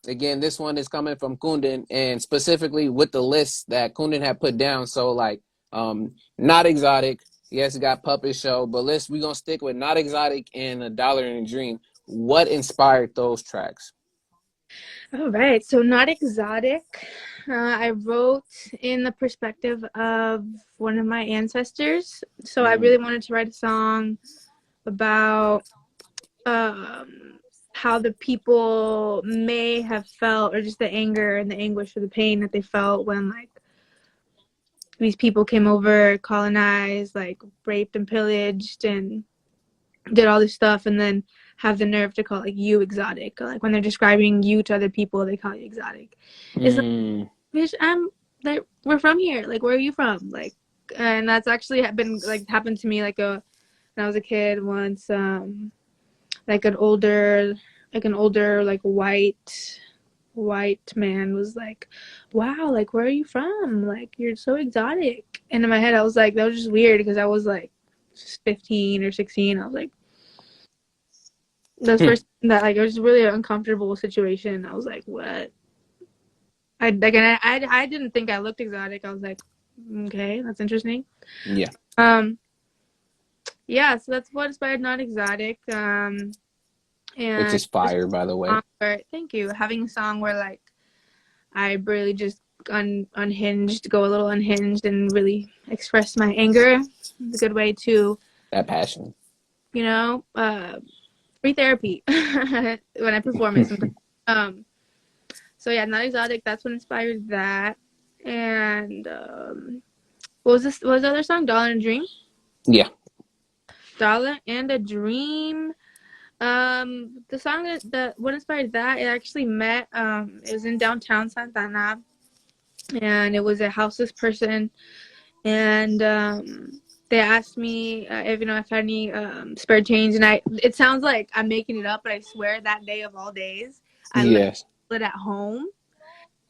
again, this one is coming from Kundin and specifically with the list that Kundin had put down. So like Not Exotic. Yes, it got Puppet Show, but we're going to stick with Not Exotic and A Dollar and a Dream. What inspired those tracks? All right, so Not Exotic, I wrote in the perspective of one of my ancestors. So I really wanted to write a song about how the people may have felt, or just the anger and the anguish or the pain that they felt when like these people came over, colonized, like raped and pillaged and did all this stuff, and then have the nerve to call like you exotic. Like when they're describing you to other people, they call you exotic. It's like, bitch, we're from here. Like, where are you from? Like, and that's actually been like happened to me like when I was a kid once. Like an older like white man was like, wow, like where are you from? Like you're so exotic. And in my head I was like, that was just weird because I was like 15 or 16. I was like, that's first that like it was really an uncomfortable situation. I was like, what? I like, and I didn't think I looked exotic. I was like, okay, that's interesting. Yeah. Yeah, so that's what inspired Not Exotic. And which is fire, by the way. Thank you. Having a song where like I really just unhinged, go a little unhinged, and really express my anger. It's a good way to that passion. Free therapy when I perform it sometimes. So yeah, Not Exotic. That's what inspired that. And what was the other song? Dollar and a Dream. Yeah. Dollar and a Dream. The song that what inspired that, it actually met. It was in downtown Santa Ana, and it was a houseless person, and they asked me if I had any spare change, and it sounds like I'm making it up, but I swear that day of all days, I left it at home,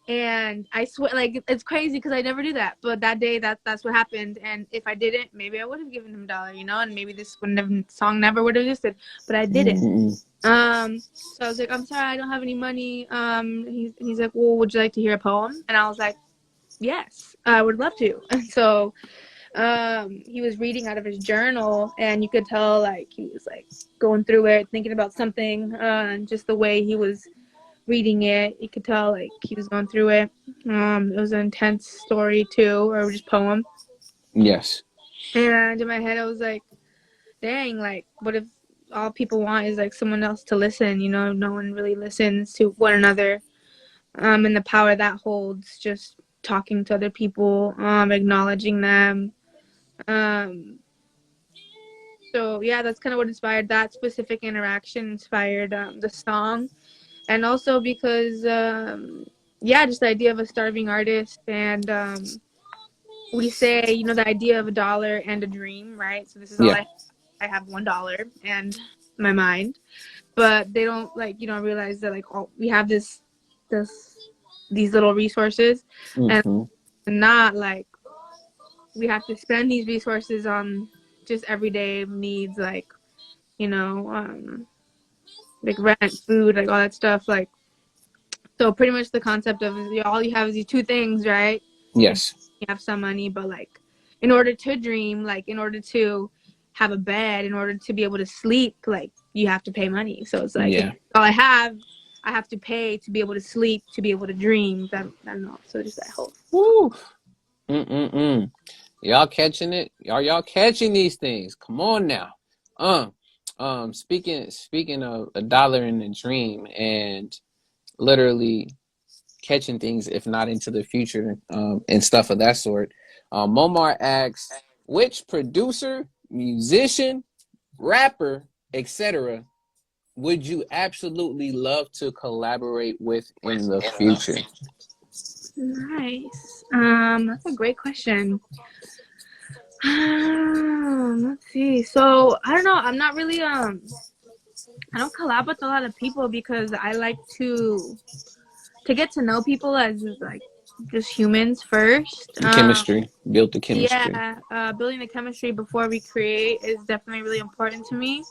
And I swear, like, it's crazy because I never do that. But that day, that's what happened. And if I didn't, maybe I would have given him $1, you know, and maybe this wouldn't have song never would have existed. But I didn't. So I was like, I'm sorry, I don't have any money. He's like, well, would you like to hear a poem? And I was like, yes, I would love to. And so he was reading out of his journal, and you could tell like he was like going through it, thinking about something, and just the way he was reading it, you could tell like he was going through it. It was an intense story too, or just poem. Yes. And in my head, I was like, dang, like, what if all people want is like someone else to listen? You know, no one really listens to one another. And the power that holds just talking to other people, acknowledging them. So yeah, that's kind of what inspired that specific interaction, inspired the song. And also because yeah, just the idea of a starving artist. And we say, you know, the idea of $1 and a dream, right? So this is all Yeah. I have $1 and my mind, but they don't like, you know, realize that like all we have this these little resources, and not like we have to spend these resources on just everyday needs, like, you know, like rent, food, like all that stuff. Like, so pretty much the concept of all you have is these two things, right? You Yes. have some money, but like in order to dream, like in order to have a bed, in order to be able to sleep, like you have to pay money. So it's like if Yeah. all I have to pay to be able to sleep, to be able to dream. That I don't know. So just that whole. Woo. Y'all catching it? Y'all catching these things? Come on now. Speaking of $1 in a dream and literally catching things, if not into the future, and stuff of that sort. Momar asks, which producer, musician, rapper, etc., would you absolutely love to collaborate with in the future? Nice. That's a great question. Let's see. So I don't know. I'm not really I don't collab with a lot of people because I like to get to know people as like just humans first. Chemistry. Build the chemistry. Yeah, building the chemistry before we create is definitely really important to me.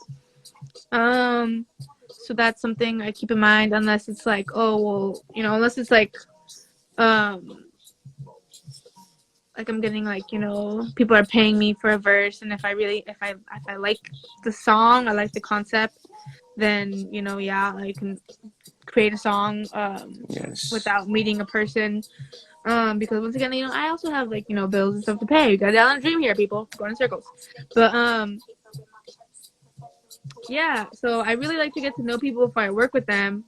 Um, so that's something I keep in mind, unless it's like, oh well, you know, unless it's um, like I'm getting like, you know, people are paying me for a verse, and if I like the song, I like the concept, then you know, yeah, I can create a song Yes. without meeting a person. Because once again, you know, I also have like, you know, bills and stuff to pay. You got down a dream here, people. Going in circles. But yeah, so I really like to get to know people before I work with them.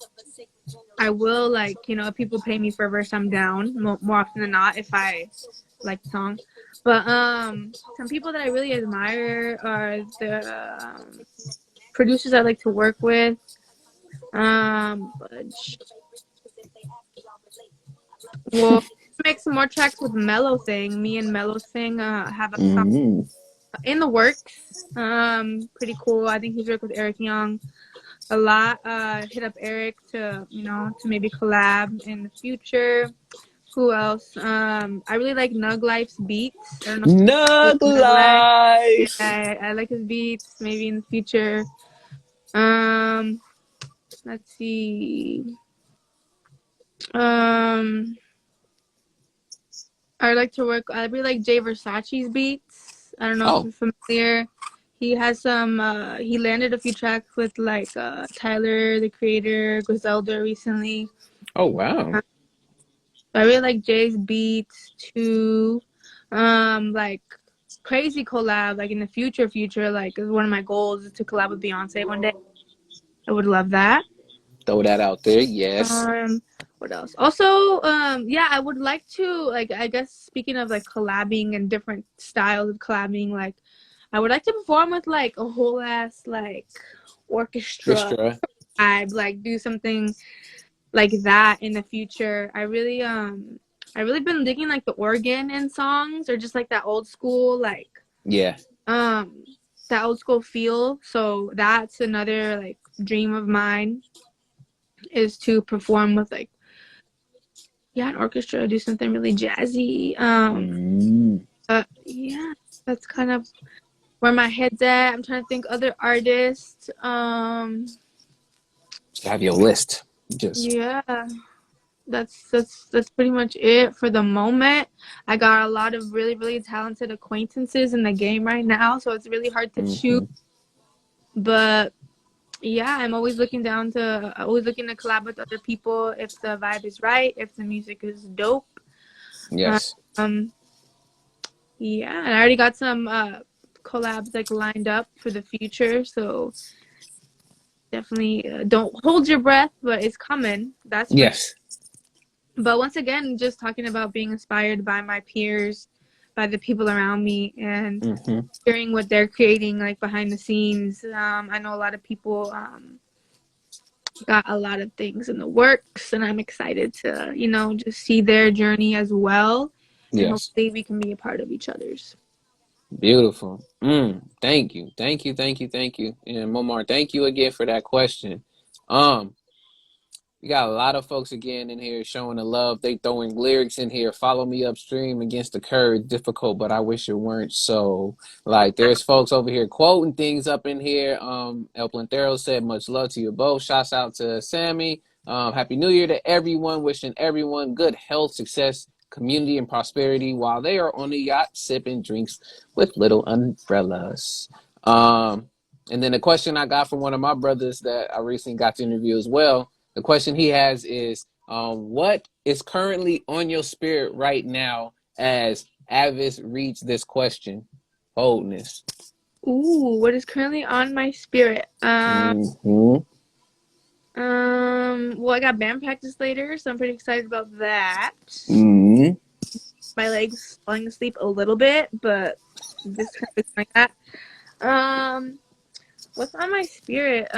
I will like, you know, if people pay me for a verse, I'm down more often than not if I like the song. But some people that I really admire are the producers I like to work with. But we'll make some more tracks with Mellow Thing. Me and Mellow Thing have a song in the works. Pretty cool. I think he's worked with Eric Young a lot. Hit up Eric to, you know, to maybe collab in the future. Who else? I really like Nug Life's beats. I don't know if Nug Nug Life. Yeah, life. I like his beats. Maybe in the future. Um, let's see. Um, I like to work. I really like Jay Versace's beats. I don't know if Oh. you're familiar. He has some. He landed a few tracks with like Tyler, the Creator, Griselda recently. Oh wow. I really like Jay's beats too. Like crazy collab. Like in the future, like is one of my goals is to collab with Beyonce one day. I would love that. Throw that out there. Yes. Um, what else? Also, yeah, I would like to like. I guess speaking of like collabing and different styles of collabing, like I would like to perform with like a whole ass like orchestra Orchestra. vibe. Like do something like that in the future. I really been digging like the organ in songs or just like that old school like Yeah. um that old school feel. So that's another like dream of mine is to perform with like an orchestra, do something really jazzy. Mm. Yeah, that's kind of where my head's at. I'm trying to think other artists. Just have your list. Just Yeah, that's pretty much it for the moment. I got a lot of really, really talented acquaintances in the game right now, so it's really hard to choose. hmm But yeah, I'm always looking to collab with other people if the vibe is right, if the music is dope. yes, Um, yeah, and I already got some collabs like lined up for the future, so definitely don't hold your breath, but it's coming. That's for sure. yes. But once again, just talking about being inspired by my peers, by the people around me, and hmm hearing what they're creating like behind the scenes. I know a lot of people got a lot of things in the works, and I'm excited to, just see their journey as well, and Yes. hopefully we can be a part of each other's. Beautiful. Thank you. Thank you. Thank you. Thank you. And Momar, thank you again for that question. Um, We got a lot of folks again in here showing the love. They throwing lyrics in here. Follow me upstream against the curve. Difficult, but I wish it weren't so. Like there's folks over here quoting things up in here. El Plantero said, "Much love to you both." Shouts out to Sammy. Happy New Year to everyone. Wishing everyone good health, success, community, and prosperity while they are on the yacht sipping drinks with little umbrellas. And then the question I got from one of my brothers that I recently got to interview as well, the question he has is, what is currently on your spirit right now as Avis reads this question? Boldness. Ooh, what is currently on my spirit? Mm-hmm. Well, I got band practice later, so I'm pretty excited about that. Mm-hmm. My legs falling asleep a little bit, but just kind of like that. Um, what's on my spirit?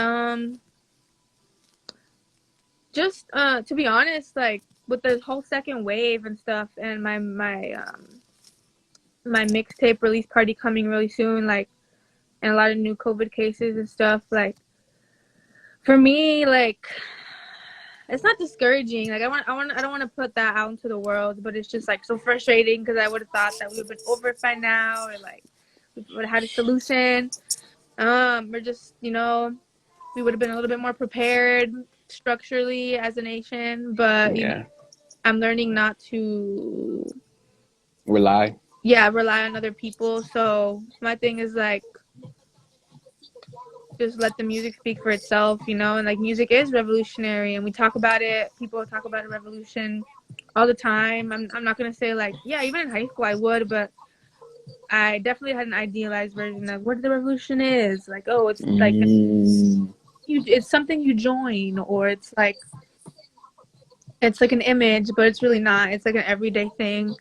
Just to be honest, like with the whole second wave and stuff, and my mixtape release party coming really soon, like, and a lot of new COVID cases and stuff, like for me, like it's not discouraging. Like I don't want to put that out into the world, but it's just like so frustrating because I would have thought that we would have been over it by now, or like we would have had a solution. Or just we would have been a little bit more prepared structurally as a nation, but Yeah. I'm learning not to, Rely. yeah, rely on other people. So my thing is like just let the music speak for itself, and like music is revolutionary, and we talk about it. People talk about a revolution all the time. I'm not gonna say like, yeah, even in high school I would, but I definitely had an idealized version of what the revolution is. Like, oh, it's like Mm, it's something you join, or it's like an image, but it's really not. It's like an everyday thing.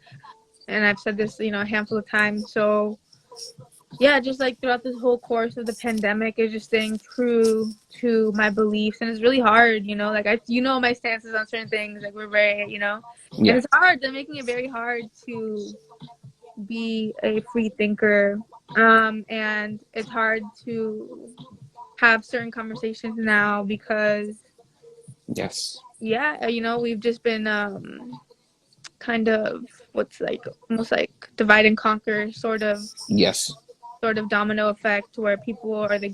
And I've said this, a handful of times. So yeah, just like throughout this whole course of the pandemic, is just staying true to my beliefs, and it's really hard. Like my stances on certain things. Like we're very, and yeah. it's hard. They're making it very hard to be a free thinker, and it's hard to have certain conversations now because Yes. yeah, we've just been kind of what's like almost like divide and conquer Yes. sort of domino effect where people or the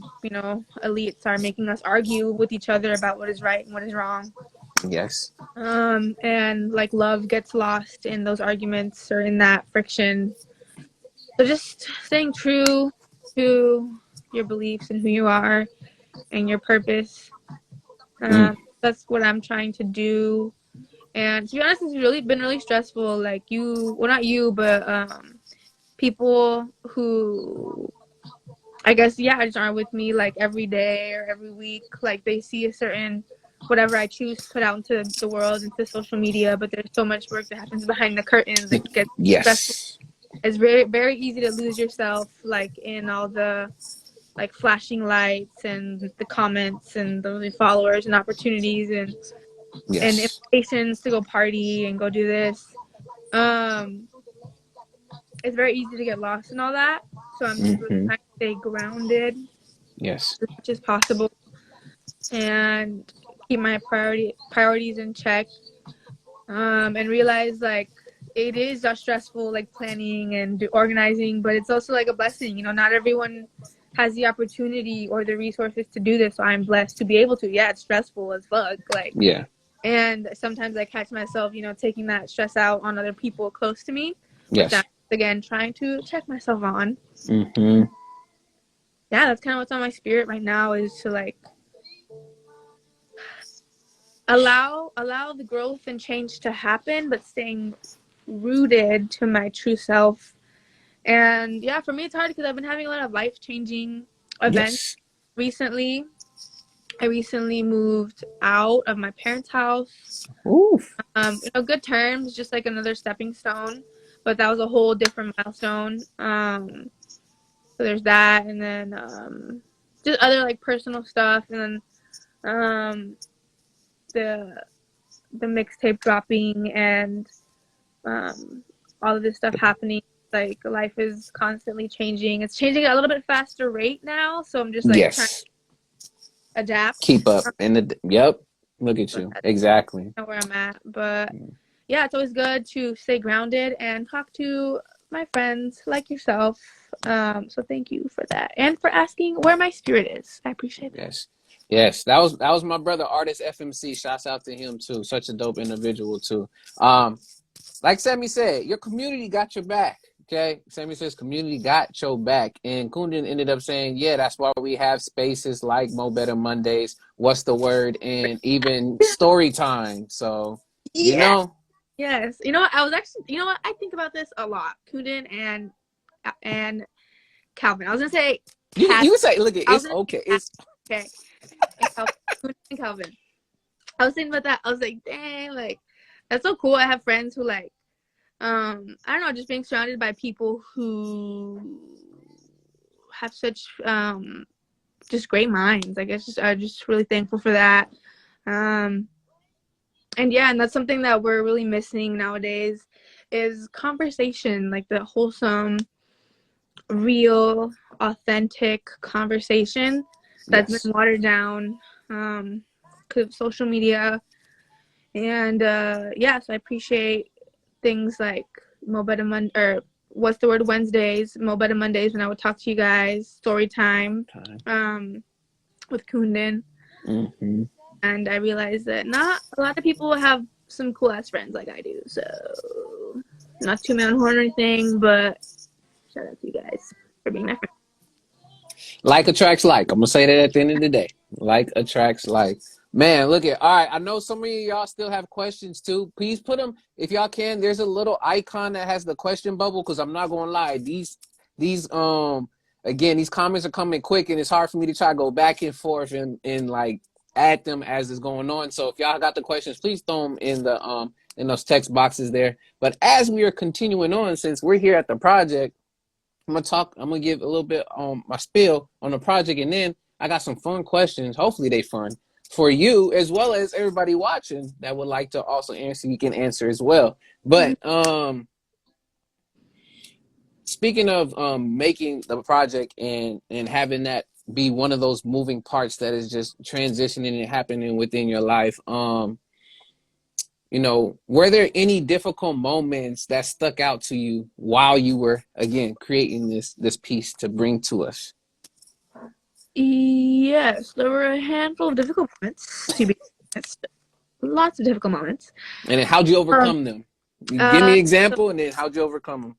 elites are making us argue with each other about what is right and what is wrong, Yes. and like love gets lost in those arguments or in that friction. So just staying true to your beliefs and who you are and your purpose. Mm, That's what I'm trying to do. And to be honest, it's really been really stressful. Like well, not you, but people who I guess yeah, just aren't with me like every day or every week. Like they see a certain whatever I choose to put out into the world, into social media, but there's so much work that happens behind the curtains that gets stressful. yes. It's very, very easy to lose yourself like in all the like flashing lights and the comments and the followers and opportunities and Yes. invitations to go party and go do this. Um, it's very easy to get lost in all that. So I'm just really hmm trying to stay grounded Yes. as much as possible and keep my priorities in check. and realize like it is just stressful, like planning and organizing, but it's also like a blessing. You know, not everyone has the opportunity or the resources to do this. So I'm blessed to be able to. Yeah, it's stressful as fuck. Like, Yeah. and sometimes I catch myself, you know, taking that stress out on other people close to me, which I'm Yes. again trying to check myself on. Mm-hmm. Yeah, that's kind of what's on my spirit right now, is to like allow the growth and change to happen, but staying rooted to my true self. And yeah, for me it's hard because I've been having a lot of life changing events Yes. recently. I recently moved out of my parents' house. Oof. You know, good terms, just like another stepping stone, but that was a whole different milestone. So there's that, and then just other like personal stuff, and then the mixtape dropping, and um, all of this stuff happening. Like life is constantly changing. It's changing at a little bit faster rate now, so I'm just like trying to Yes. adapt. Keep up. And the yep. Look at But you. that's Exactly. kind of where I'm at. But yeah, it's always good to stay grounded and talk to my friends like yourself. So thank you for that, and for asking where my spirit is. I appreciate that. Yes. Yes. That was my brother, artist FMC. Shouts out to him too. Such a dope individual too. Like Sammy said, your community got your back. Okay. Sammy says community got your back. And Kundin ended up saying, yeah, that's why we have spaces like Mo Better Mondays, What's the Word, and even story time. So, you Yeah. know, Yes. You know what? I was actually. You know what? I think about this a lot. Kuden and Calvin. I was gonna say you Cass. can say, look, I was it's gonna say okay. Cass. It's Okay. And Calvin. Kuden and Calvin. I was thinking about that. I was like, dang, like that's so cool. I have friends who like, I don't know, just being surrounded by people who have such just great minds. I guess just I'm just really thankful for that. Um, and yeah, and that's something that we're really missing nowadays is conversation, like the wholesome, real, authentic conversation that's yes. been watered down because of social media. And yeah, so I appreciate things like Mo Better Mon or what's the word Wednesdays, Mo Better Mondays, when I would talk to you guys, story time, um, with Kundin. Mm-hmm. And I realized that not a lot of people have some cool ass friends like I do. So not too man horn or anything, but shout out to you guys for being my friend. Like attracts like. I'm gonna say that at the end of the day. Like attracts like. Man, look at all right. I know some of y'all still have questions too. Please put them if y'all can. There's a little icon that has the question bubble because I'm not gonna lie. These again these comments are coming quick and it's hard for me to try to go back and forth and like add them as it's going on. So if y'all got the questions, please throw them in those text boxes there. But as we are continuing on, since we're here at the project, I'm gonna give a little bit on my spiel on the project, and then I got some fun questions. Hopefully they fun for you as well as everybody watching that would like to also answer. You can answer as well. But speaking of making the project and having that be one of those moving parts that is just transitioning and happening within your life, you know, were there any difficult moments that stuck out to you while you were again creating this piece to bring to us? Yes, there were a handful of difficult moments, to be honest. Lots of difficult moments. And then how'd you Um, overcome them? You give me uh, an example, and then how'd you overcome them?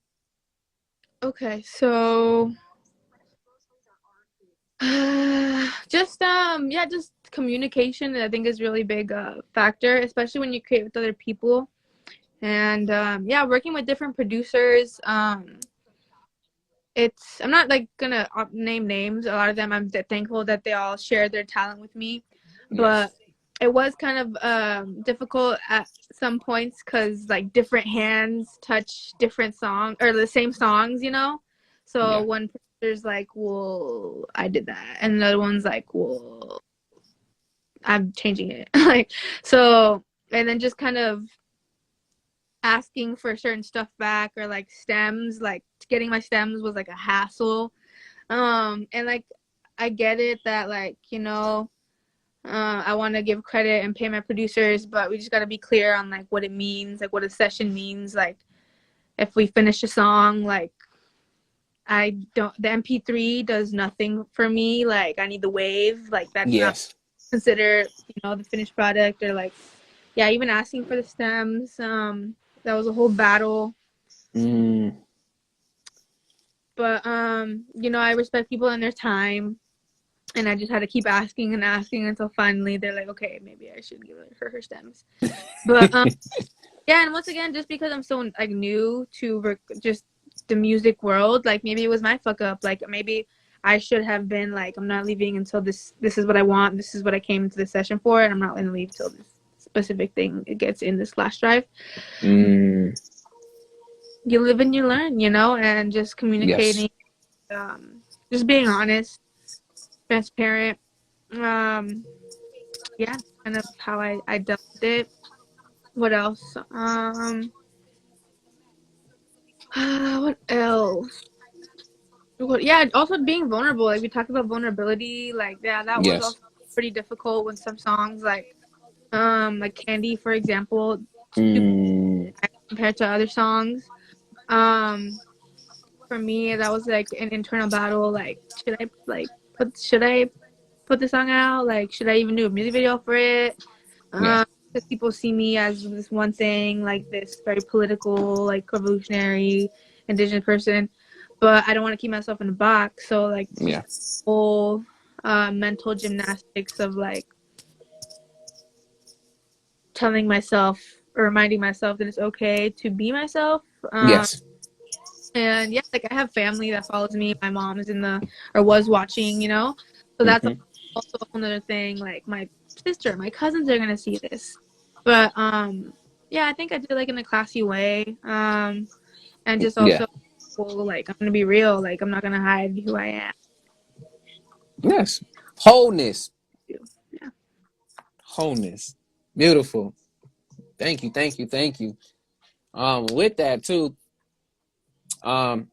okay, so just yeah, just communication I think is really big factor, especially when you create with other people. And yeah, working with different producers. It's I'm not like gonna name names. A lot of them I'm thankful that they all shared their talent with me, Yes. but it was kind of difficult at some points because like different hands touch different songs or the same songs, you know. So Yeah. one producer's like, "Well, I did that," and the other one's like, "Well, I'm changing it." Like so, and then just kind of asking for certain stuff back or like stems, like getting my stems was like a hassle. And like I get it that like, you know, I want to give credit and pay my producers, but we just got to be clear on like what it means, like what a session means. Like if we finish a song, like I don't, the MP3 does nothing for me. Like I need the wave. Like that's not Yes. considered, the finished product. Or like, yeah, even asking for the stems. That was a whole battle. But I respect people and their time. And I just had to keep asking and asking until finally they're like, okay, maybe I should give her stems. But yeah, and once again, just because I'm so like new to just the music world, like maybe it was my fuck up. Like maybe I should have been like, I'm not leaving until this is what I want. This is what I came to the session for, and I'm not going to leave till this specific thing it gets in this flash drive. You live and you learn, and just communicating, just being honest, transparent. Yeah, kind of how I dealt with it. What else? What else? Yeah, also being vulnerable. Like we talked about vulnerability. Like yeah, that was Yes. also pretty difficult with some songs. Like Candy, for example, compared to other songs. For me, that was like an internal battle. Like, should I put the song out? Like, should I even do a music video for it? Yeah. Because people see me as this one thing, like this very political, like revolutionary, indigenous person, but I don't want to keep myself in a box. So like, Yeah. whole mental gymnastics of like telling myself or reminding myself that it's okay to be myself. Yes. And yeah, like I have family that follows me. My mom is was watching, so that's also a whole other thing. Like my sister, my cousins are gonna see this, but yeah, I think I did like in a classy way, and just Yeah. also like I'm gonna be real. Like I'm not gonna hide who I am. Yes. Wholeness. Yeah. Wholeness. Beautiful. Thank you. Thank you. Thank you. With that too, um,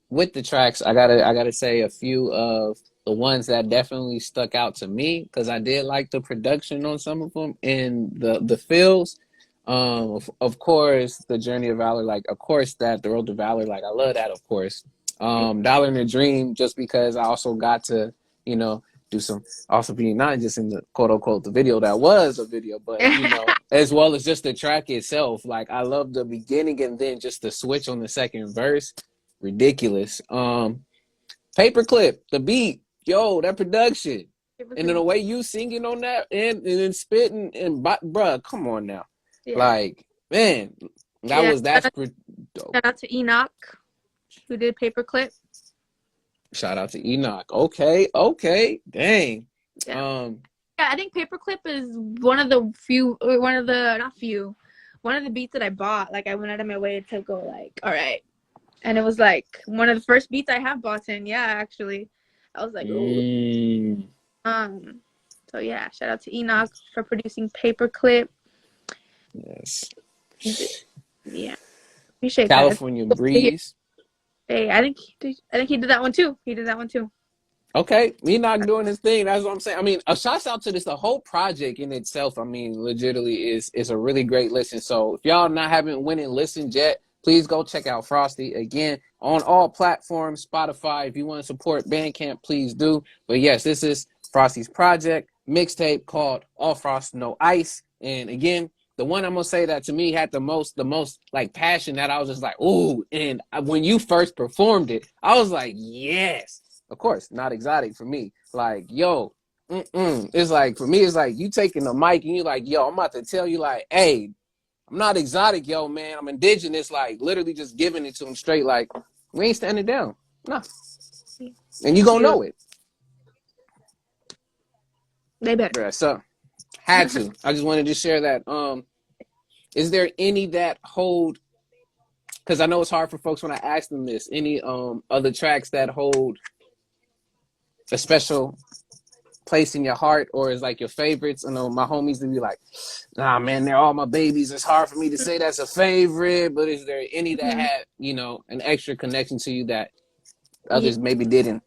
with the tracks, I gotta say a few of the ones that definitely stuck out to me because I did like the production on some of them and the feels. Of course, the Journey of Valor, like of course that the Road to Valor, like I love that, of course. Dollar in a Dream, just because I also got to, do some also being not just in the quote unquote the video that was a video, but as well as just the track itself. Like I love the beginning and then just the switch on the second verse. Ridiculous. Paperclip, the beat, yo, that production. And then the way you singing on that and then spitting and bruh, come on now. Yeah. Like, man, that's pretty dope. Shout out to Enoch who did Paperclip. Shout out to Enoch. Okay. Dang. Yeah. Yeah, I think Paperclip is one of the beats that I bought. Like I went out of my way to go like, all right. And it was like one of the first beats I have bought in. Yeah, actually. I was like, ooh. So yeah, shout out to Enoch for producing Paperclip. Yes. Yeah. Appreciate California that. Breeze. Hey, I think he did that one too. Okay, Enoch doing his thing. That's what I'm saying. I mean, a shout out to this. The whole project in itself, I mean, legitimately is a really great listen. So if y'all haven't went and listened yet, please go check out Frosty again on all platforms. Spotify. If you want to support Bandcamp, please do. But yes, this is Frosty's project mixtape called All Frost No Ice. And again, the one I'm gonna say that to me had the most like passion that I was just like, ooh. And when you first performed it, I was like, yes. Of course, not exotic for me. Like, yo, it's like, for me, it's like you taking the mic and you like, yo, I'm about to tell you like, hey, I'm not exotic, yo, man. I'm indigenous, like literally just giving it to them straight. Like, we ain't standing down. Nah. And you gonna know it. They better. Yeah, so had to. I just wanted to share that. Is there any that hold, because I know it's hard for folks when I ask them this, any other tracks that hold a special place in your heart or is like your favorites? I know my homies would be like, nah, man, they're all my babies. It's hard for me to say that's a favorite, but is there any that had, an extra connection to you that others maybe didn't?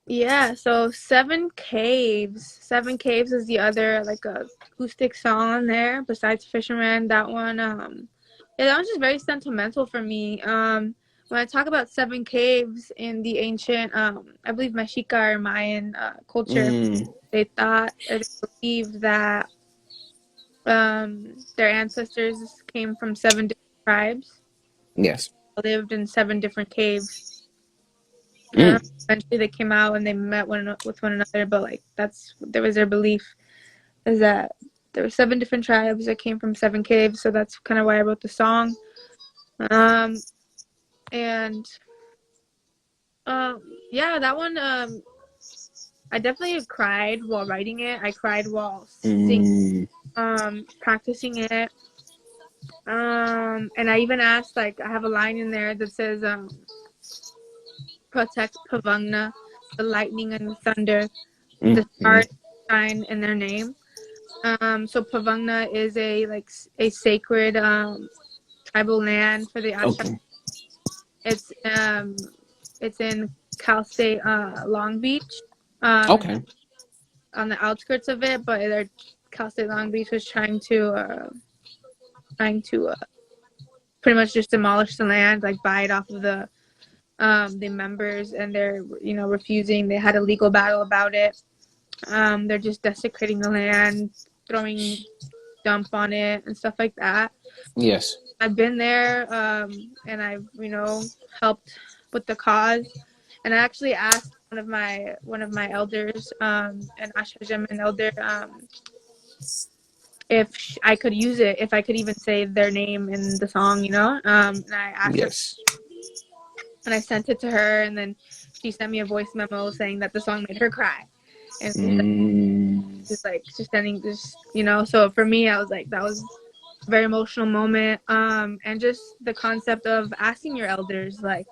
Yeah, so Seven Caves. Seven Caves is the other like a acoustic song on there besides Fisherman. That one, yeah, that one's just very sentimental for me. When I talk about Seven Caves in the ancient, I believe Mexica or Mayan culture, Mm, they thought or they believed that their ancestors came from seven different tribes, yes. lived in seven different caves. Mm, Eventually, they came out and they met with one another. But like that was their belief is that there were seven different tribes that came from seven caves. So that's kind of why I wrote the song. Um, and yeah, that one. I definitely cried while writing it. I cried while singing, mm, practicing it. And I even asked, like, I have a line in there that says, protect Pavangna, the lightning and the thunder, mm, the mm. stars shine in their name. So Pavangna is a like a sacred tribal land for the Asha. Okay. It's it's in Cal State Long Beach, um, Okay. on the outskirts of it, but Cal State Long Beach was trying to pretty much just demolish the land, like buy it off of the members, and they're refusing. They had a legal battle about it. They're just desecrating the land, throwing dump on it and stuff like that. Yes. I've been there, and I've helped with the cause, and I actually asked one of my elders, an Ashajaman elder, if I could use it, if I could even say their name in the song, and I asked her, Yes. and I sent it to her, and then she sent me a voice memo saying that the song made her cry, and Mm, just like just sending this, So for me, I was like, that was a very emotional moment, and just the concept of asking your elders, like,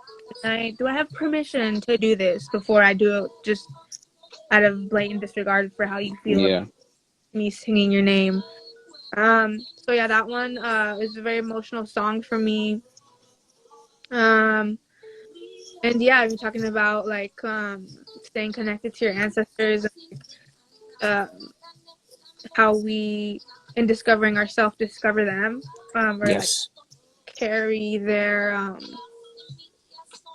do I have permission to do this before I do it, just out of blatant disregard for how you feel about yeah. me singing your name. So yeah, that one is a very emotional song for me. Um, and yeah, I've been talking about like staying connected to your ancestors, um, how we in discovering ourselves discover them, or like Yes. carry their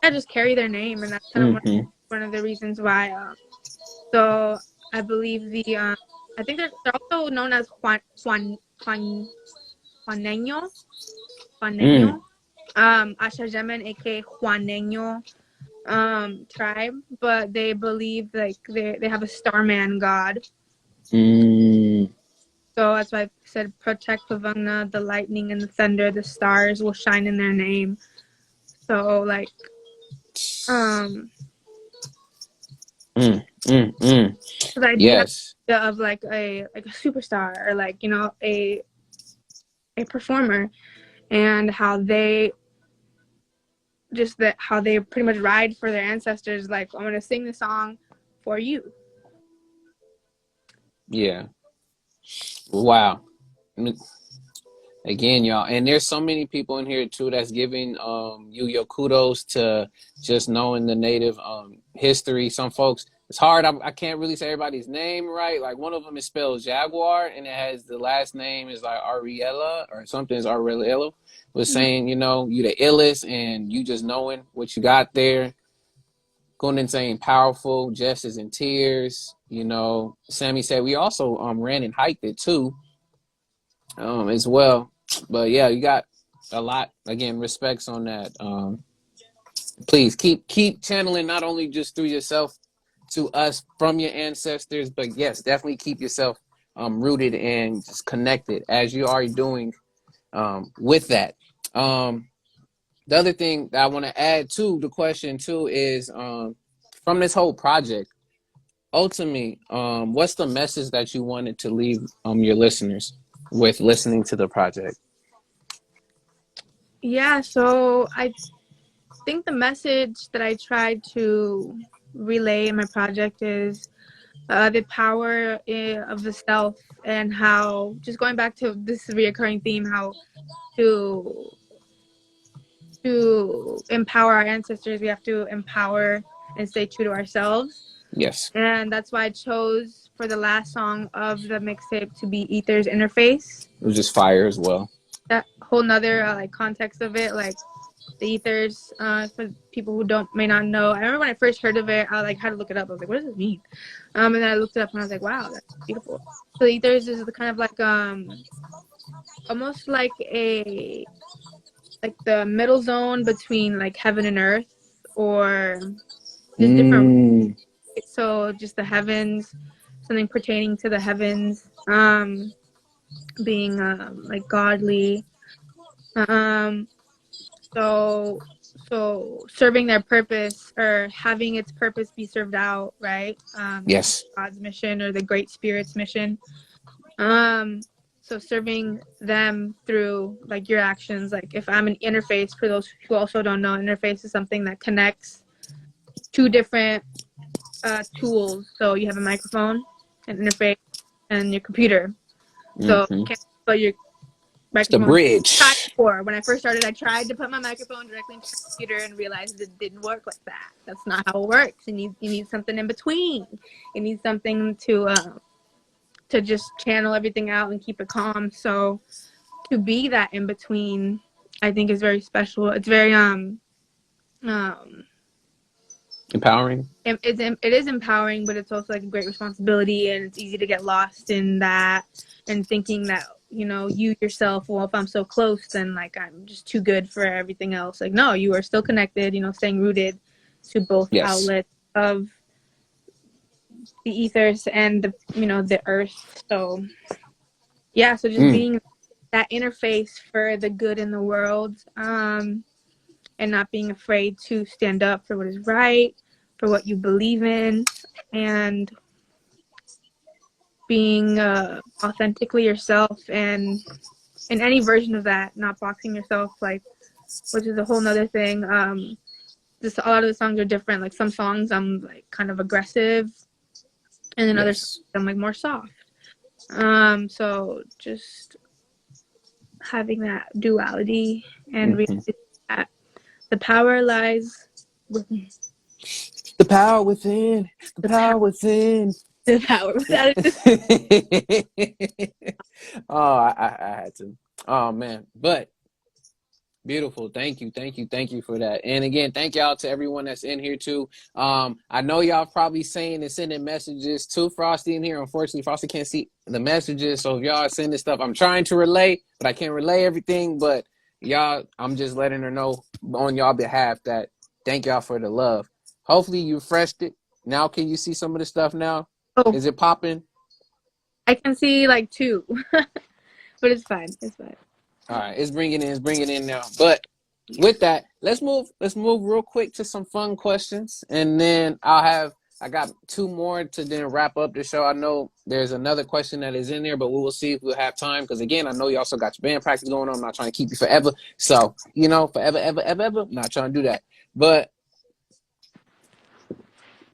I just carry their name, and that's kind of Mm-hmm. one of the reasons why. So I believe I think they're also known as Juaneño, Mm, Juaneño, Ashajemen, aka Juaneño, tribe, but they believe like they have a starman god. mm, So that's why I said protect Pavangna, the lightning and the thunder, the stars will shine in their name. So like um mm. because I do have Yes. the idea of like a superstar, or like a performer, and how they pretty much ride for their ancestors, like, I'm gonna sing the song for you. Yeah. Wow. Again, y'all, and there's so many people in here too that's giving you your kudos to just knowing the native history. Some folks, it's hard. I can't really say everybody's name right. Like one of them is spelled Jaguar, and it has the last name is like Ariella or something is Ariella. Was Mhm. saying, you the illest, and you just knowing what you got there. Going and saying powerful. Jess is in tears. Sammy said we also ran and hiked it too, as well. But yeah, you got a lot again. Respects on that. Please keep channeling not only just through yourself to us from your ancestors, but yes, definitely keep yourself rooted and just connected as you are doing with that. Um, the other thing that I want to add to the question too is from this whole project, ultimately, what's the message that you wanted to leave your listeners with listening to the project? Yeah, so I think the message that I tried to relay in my project is the power of the self, and how, just going back to this reoccurring theme, how to empower our ancestors, we have to empower and stay true to ourselves. Yes. And that's why I chose for the last song of the mixtape to be Ether's Interface. It was just fire as well. That whole nother like context of it, like the ethers, for people who may not know. I remember when I first heard of it, I like had to look it up. I was like, what does this mean? And then I looked it up and I was like, wow, that's beautiful. So the ethers is the kind of like almost like the middle zone between like heaven and earth, or there's different. So just the heavens, something pertaining to the heavens, being like godly. So serving their purpose, or having its purpose be served out, right? Yes. God's mission or the Great Spirit's mission. So serving them through like your actions. Like if I'm an interface, for those who also don't know, interface is something that connects two different tools. So you have a microphone, an interface, and your computer. So but your It's the microphone. bridge. When I first started, I tried to put my microphone directly into the computer and realized it didn't work like that. That's not how it works. You need something in between. You need something to just channel everything out and keep it calm. So to be that in between, I think is very special. It's very Empowering. it is empowering, but it's also like a great responsibility, and it's easy to get lost in that and thinking that, you know, you yourself, well, if I'm so close, then like I'm just too good for everything else. Like, no, you are still connected, you know, staying rooted to both outlets of the ethers and the, you know, the earth. So yeah, so just being that interface for the good in the world, and not being afraid to stand up for what is right, for what you believe in, and being authentically yourself, and in any version of that, not boxing yourself, like, which is a whole nother thing. Just a lot of the songs are different. Like some songs I'm like kind of aggressive, and then other songs I'm like more soft. So just having that duality and realizing that the power lies within. The power within. The power within. The power without it. Oh, I had to. Oh man, but beautiful. Thank you for that. And again, thank y'all to everyone that's in here too. I know y'all probably saying and sending messages to Frosty in here. Unfortunately, Frosty can't see the messages, so if y'all are sending stuff, I'm trying to relay, but I can't relay everything. But y'all, I'm just letting her know on y'all behalf that thank y'all for the love. Hopefully you refreshed it. Now can you see some of the stuff now? Oh, is it popping? I can see like two, but it's fine. It's fine. All right, it's bringing in now. But with that, let's move real quick to some fun questions, and then I got two more to then wrap up the show. I know there's another question that is in there, but we will see if we'll have time, because again, I know you also got your band practice going on. I'm not trying to keep you forever, so you know, forever, ever, I'm not trying to do that. But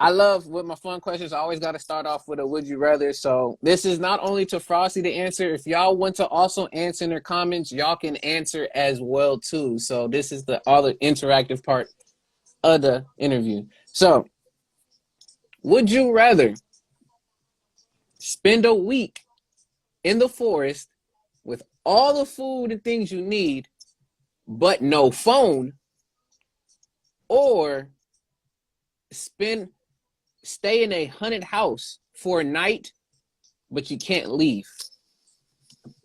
I love with my fun questions. I always got to start off with a would you rather. So this is not only to Frosty to answer. If y'all want to also answer in their comments, y'all can answer as well too. So this is the other interactive part of the interview. So would you rather spend a week in the forest with all the food and things you need, but no phone, or stay in a haunted house for a night, but you can't leave?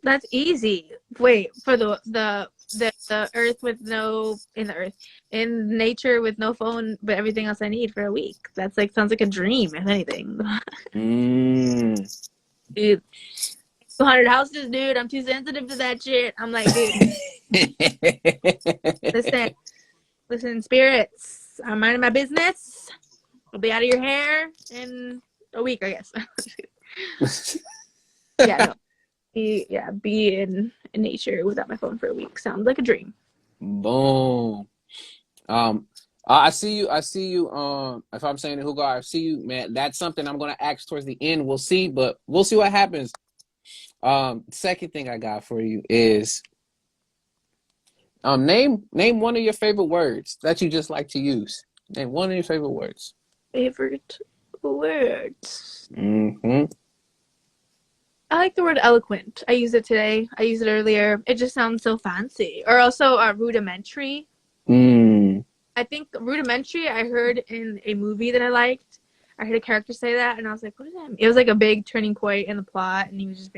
That's easy. Wait, for the earth with no in nature with no phone, but everything else I need for a week. That's like sounds like a dream, if anything. Dude, 200 houses, dude. I'm too sensitive to that shit. I'm like, dude, listen, spirits. I'm minding my business. I'll be out of your hair in a week, I guess. Yeah, no. Be in nature without my phone for a week. Sounds like a dream. Boom. I see you. If I'm saying it, Hugo, I see you, man. That's something I'm gonna ask towards the end. We'll see, but we'll see what happens. Second thing I got for you is name one of your favorite words that you just like to use. Name one of your favorite words. Favorite words. Mm-hmm. I like the word eloquent. I used it today. I used it earlier. It just sounds so fancy. Or also rudimentary. Mm. I think rudimentary, I heard in a movie that I liked. I heard a character say that, and I was like, what does that mean? It was like a big turning point in the plot, and he was just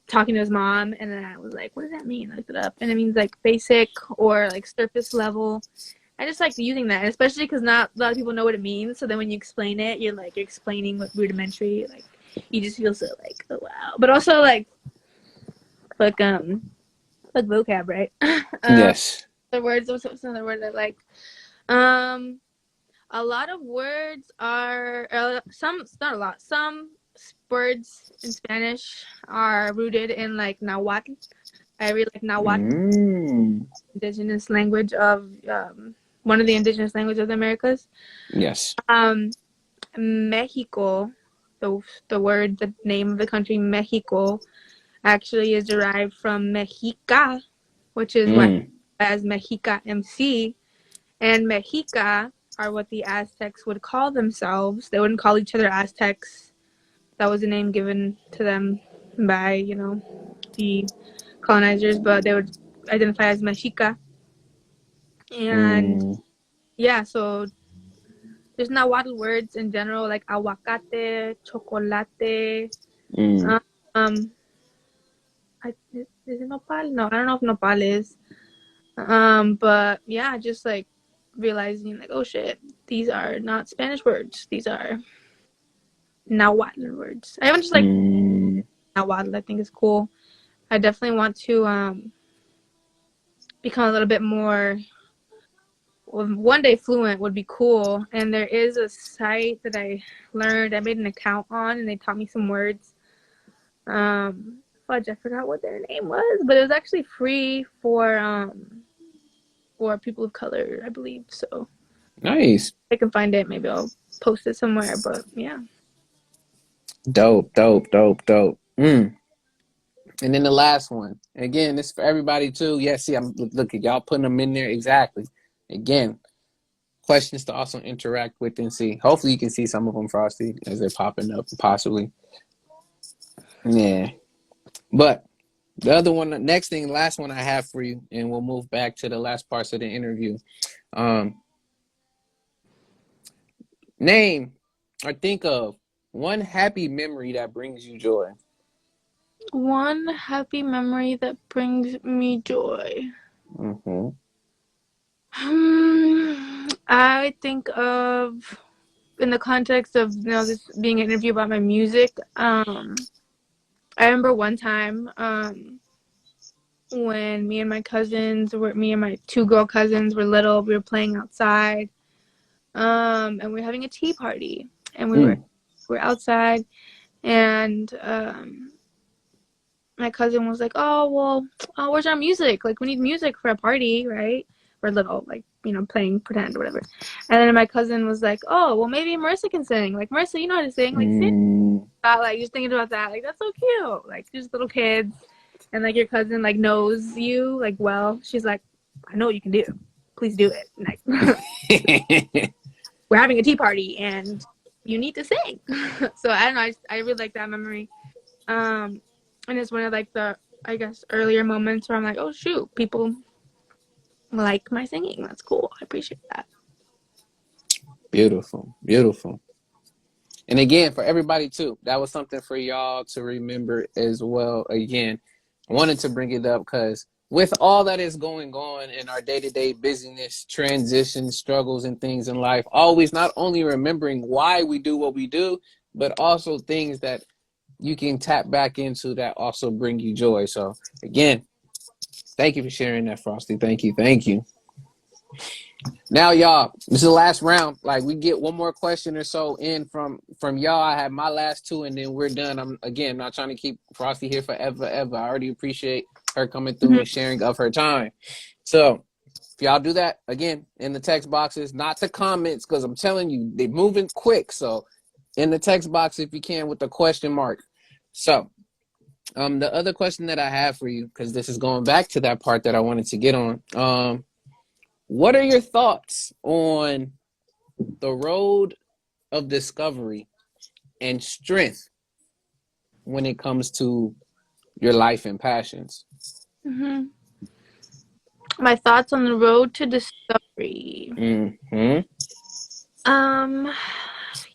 talking to his mom, and then I was like, what does that mean? I looked it up, and it means like basic or like surface level. I just like using that, especially because not a lot of people know what it means. So then when you explain it, you're explaining what rudimentary, like you just feel so like, oh wow. But also like vocab, right? Yes. The words. What's another word I like? Um, a lot of words are some, not a lot. Some words in Spanish are rooted in like Nahuatl. I really like Nahuatl, Mm. indigenous language of one of the indigenous languages of the Americas. Yes. Mexico, the name of the country Mexico, actually is derived from Mexica, which is what Mm. as Mexica MC, and Mexica are what the Aztecs would call themselves. They wouldn't call each other Aztecs. That was a name given to them by, the colonizers, but they would identify as Mexica. And Mm. yeah, so there's Nahuatl words in general like aguacate, chocolate. Mm. Um, is it nopal? No, I don't know if nopal is. But yeah, just like realizing like, oh shit, these are not Spanish words. These are Nahuatl words. I haven't just like Mm. Nahuatl. I think is cool. I definitely want to become a little bit more. Well, one day fluent would be cool. And there is a site that I learned. I made an account on, and they taught me some words. Fudge, I forgot what their name was, but it was actually free for people of color, I believe. So Nice. if I can find it, maybe I'll post it somewhere. But yeah. Dope. Dope. Dope. Dope. Mm. And then the last one. Again, this is for everybody too. Yeah, see, I'm look at y'all putting them in there exactly. Again, questions to also interact with and see. Hopefully, you can see some of them, Frosty, as they're popping up, possibly. Yeah. But the other one, the next thing, last one I have for you, and we'll move back to the last parts of the interview. Um, Name or think of one happy memory that brings you joy. One happy memory that brings me joy. Mm-hmm. I think of in the context of this being an interview about my music. I remember one time when me and my two girl cousins were little. We were playing outside, and we were having a tea party, and we're outside, and my cousin was like, "Oh well, where's our music? Like, we need music for a party, right? We're little, like, playing pretend or whatever." And then my cousin was like, "Oh well, maybe Marissa can sing. Like, Marissa, you know how to sing. Like, sing." Mm. Like, just thinking about that, like, that's so cute. Like, just little kids, and like your cousin like knows you like well. She's like, "I know what you can do. Please do it." And, like, we're having a tea party, and you need to sing. So I don't know. I really like that memory. Um, and it's one of like the, I guess, earlier moments where I'm like, oh shoot, people like my singing. That's cool. I appreciate that. Beautiful, beautiful. And again, for everybody too, that was something for y'all to remember as well. Again, I wanted to bring it up because with all that is going on in our day-to-day busyness, transitions, struggles, and things in life, always not only remembering why we do what we do, but also things that you can tap back into that also bring you joy. So again, thank you for sharing that, Frosty. Thank you. Thank you. Now, y'all, this is the last round. Like, we get one more question or so in from y'all. I have my last two, and then we're done. I'm again not trying to keep Frosty here forever, ever. I already appreciate her coming through and sharing of her time. So, if y'all do that again in the text boxes, not the comments, because I'm telling you, they're moving quick. So, in the text box, if you can, with the question mark. So, the other question that I have for you, because this is going back to that part that I wanted to get on. What are your thoughts on the road of discovery and strength when it comes to your life and passions? Hmm. My thoughts on the road to discovery. Mm-hmm. Um,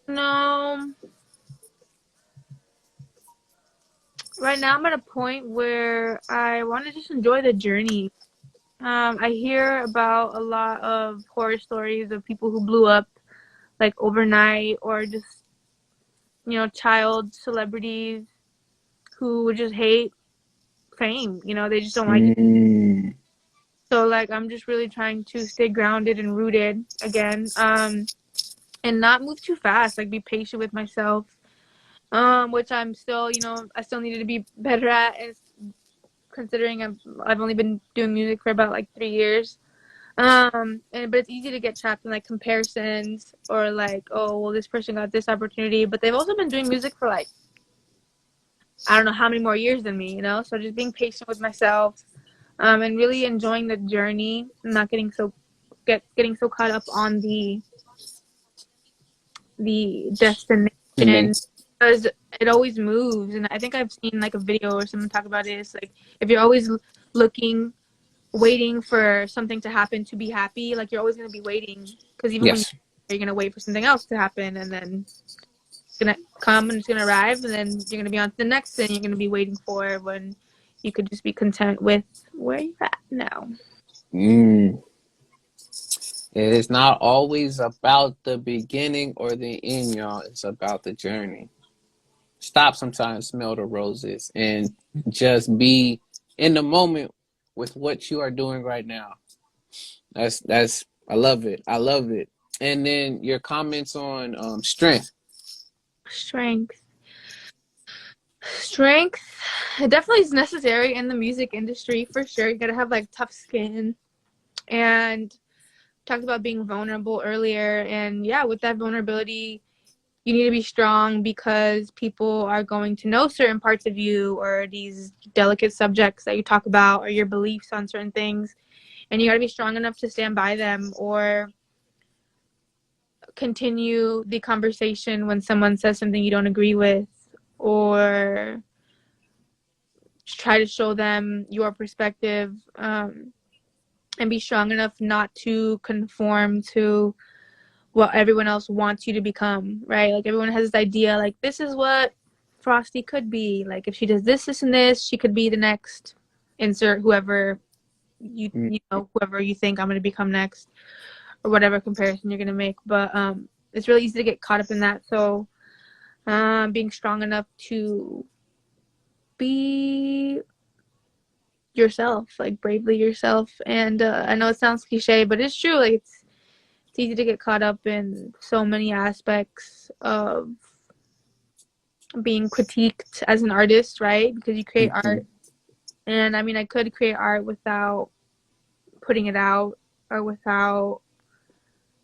you know, right now I'm at a point where I want to just enjoy the journey. I hear about a lot of horror stories of people who blew up like overnight, or just, child celebrities who would just hate fame. They just don't like it. Mm. So like I'm just really trying to stay grounded and rooted again. And not move too fast. Like be patient with myself. Which I'm still, I still needed to be better at. And considering I've only been doing music for about like 3 years. But it's easy to get trapped in like comparisons, or like, oh well, this person got this opportunity, but they've also been doing music for like I don't know how many more years than me. So just being patient with myself, and really enjoying the journey, not getting so caught up on the destination, because it always moves. And I think I've seen like a video or someone talk about it. It's like if you're always looking, waiting for something to happen to be happy, like you're always going to be waiting, because even when Yes. you're going to wait for something else to happen, and then it's going to come and it's going to arrive, and then you're going to be on to the next thing you're going to be waiting for, when you could just be content with where you're at now. Mm. It is not always about the beginning or the end, y'all. It's about the journey. Stop sometimes, smell the roses, and just be in the moment with what you are doing right now. That's I love it. I love it. And then your comments on strength. Strength. Strength, it definitely is necessary in the music industry for sure. You gotta have like tough skin, and talked about being vulnerable earlier. And yeah, with that vulnerability, you need to be strong, because people are going to know certain parts of you, or these delicate subjects that you talk about, or your beliefs on certain things. And you got to be strong enough to stand by them, or continue the conversation when someone says something you don't agree with, or try to show them your perspective, and be strong enough not to conform to what everyone else wants you to become, right? Like everyone has this idea, like this is what Frosty could be. Like if she does this, this, and this, she could be the next insert whoever whoever you think I'm gonna become next, or whatever comparison you're gonna make. But it's really easy to get caught up in that. So being strong enough to be yourself, like bravely yourself. And I know it sounds cliche, but it's true. Like it's easy to get caught up in so many aspects of being critiqued as an artist, right? Because you create Mm-hmm. art. And I mean, I could create art without putting it out, or without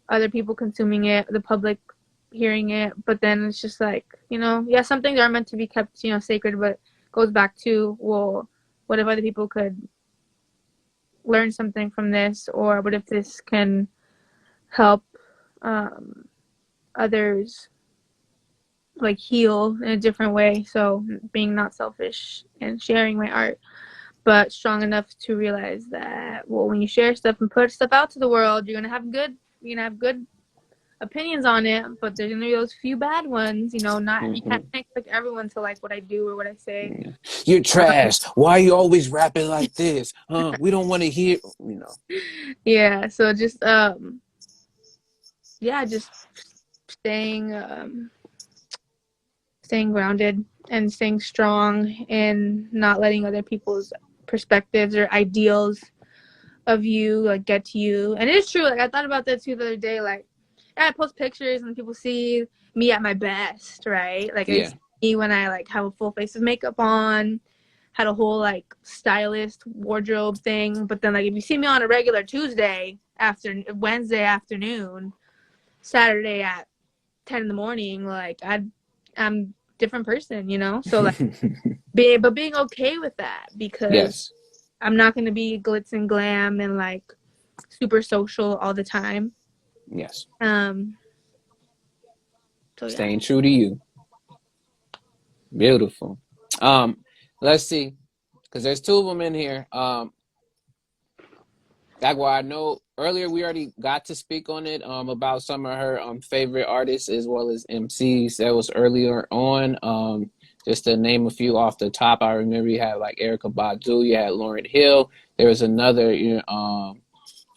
other people consuming it, the public hearing it. But then it's just like, yeah, some things are meant to be kept, sacred, but goes back to, well, what if other people could learn something from this? Or what if this can help others like heal in a different way? So being not selfish and sharing my art, but strong enough to realize that, well, when you share stuff and put stuff out to the world, you're gonna have good opinions on it, but there's gonna be those few bad ones. Not you Mm-hmm. can't expect everyone to like what I do or what I say. Yeah. You're trash. Why are you always rapping like this? We don't want to hear. Yeah, so just yeah, just staying staying grounded and staying strong, and not letting other people's perspectives or ideals of you like get to you. And it's true, like I thought about that too the other day. Like I post pictures and people see me at my best, right? Like they Yeah. see me when I like have a full face of makeup on, had a whole like stylist wardrobe thing. But then like if you see me on a regular Tuesday after Wednesday afternoon, Saturday at 10 in the morning, like I'm different person. So like being okay with that, because Yes. I'm not going to be glitz and glam and like super social all the time. Yes. Um, So yeah. Staying true to you. Beautiful. Let's see, because there's two of them in here. Jaguar, I know earlier we already got to speak on it, about some of her favorite artists as well as MCs. That was earlier on. Just to name a few off the top, I remember you had like Erykah Badu, you had Lauryn Hill. There was another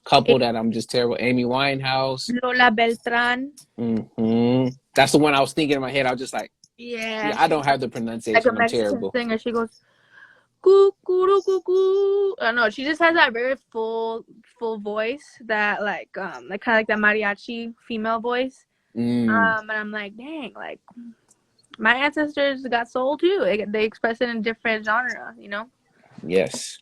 couple that I'm just terrible, Amy Winehouse. Lola Beltran. That's the one I was thinking in my head. I was just like, Yeah, I don't she's have the like a pronunciation. I'm Mexican terrible. singer. She goes coo coo. I don't know. She just has that very full voice that like kind of like that mariachi female voice. And I'm like, dang, like my ancestors got soul too. They express it in different genre, you know. Yes.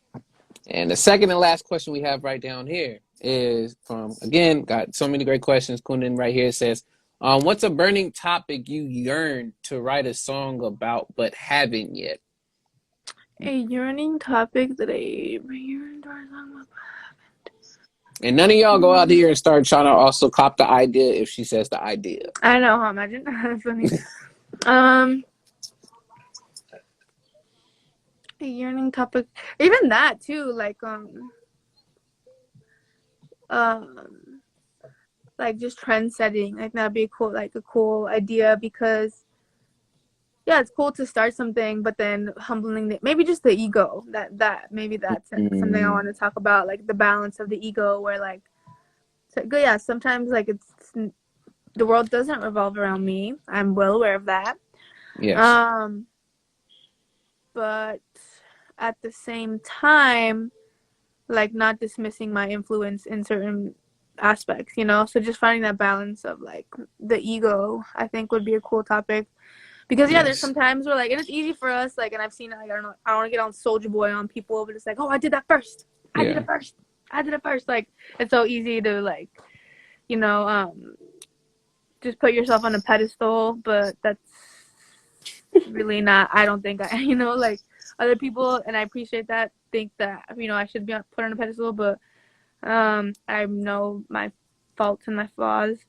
And the second and last question we have right down here is from, again, got so many great questions. Kunin right here says, what's a burning topic you yearn to write a song about but haven't yet? A yearning topic that I yearned to write a song about. And none of y'all go out here and start trying to also cop the idea if she says the idea. I know, huh? Imagine. That's funny. A yearning topic. Even that too, like just trend setting. Like that'd be cool, like a cool idea because yeah, it's cool to start something, but then humbling maybe just the ego. That maybe that's something I want to talk about, like the balance of the ego, where like, so, yeah, sometimes like it's the world doesn't revolve around me. I'm well aware of that. Yes. But at the same time, like not dismissing my influence in certain aspects, you know. So just finding that balance of like the ego, I think would be a cool topic. Because yeah, there's some times where like, and it's easy for us, like, and I've seen it, like, I don't know, I don't want to get on Soldier Boy on people, but it's like, oh, I did that first. I did it first. Like, it's so easy to like, you know, just put yourself on a pedestal, but that's really not. I don't think you know, like other people, and I appreciate that, think that, you know, I should be put on a pedestal, but I know my faults and my flaws,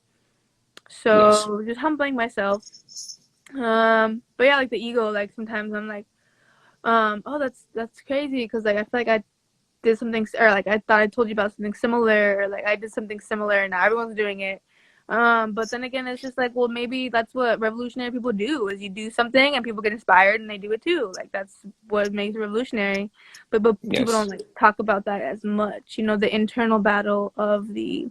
so just humbling myself. But yeah, like the ego, like sometimes I'm like, oh, that's crazy, because like I feel like I did something, or like I thought I told you about something similar, or like I did something similar and now everyone's doing it. But then again, it's just like, well, maybe that's what revolutionary people do, is you do something and people get inspired and they do it too. Like that's what makes it revolutionary. But people don't like talk about that as much, you know, the internal battle of the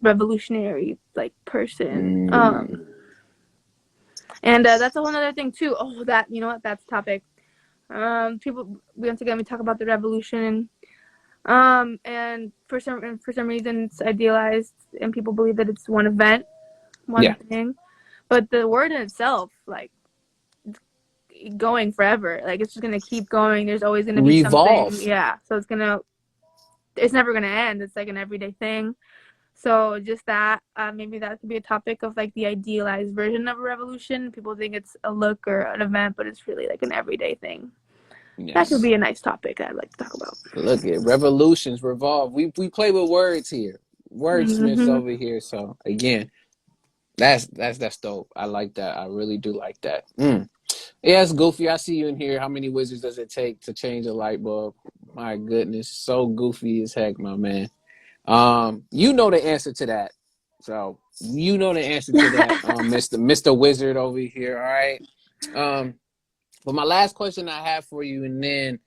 revolutionary like person. And that's a whole other thing too. Oh, that, you know what, that's topic. People, once again, we talk about the revolution, and for some reason it's idealized and people believe that it's one event, one thing, but the word in itself, like, going forever, like it's just gonna keep going. There's always gonna be something, so it's never gonna end. It's like an everyday thing. So just that, maybe that could be a topic of like the idealized version of a revolution. People think it's a look or an event, but it's really like an everyday thing. That could be a nice topic I'd like to talk about. Look at revolutions revolve. We play with words here, wordsmiths over here. So again, that's dope. I like that. I really do like that. Yeah, it's goofy. I see you in here. How many wizards does it take to change a light bulb? My goodness, so goofy as heck, my man. You know the answer to that. So you know the answer to that, Mr. Wizard over here. All right. But my last question I have for you, and then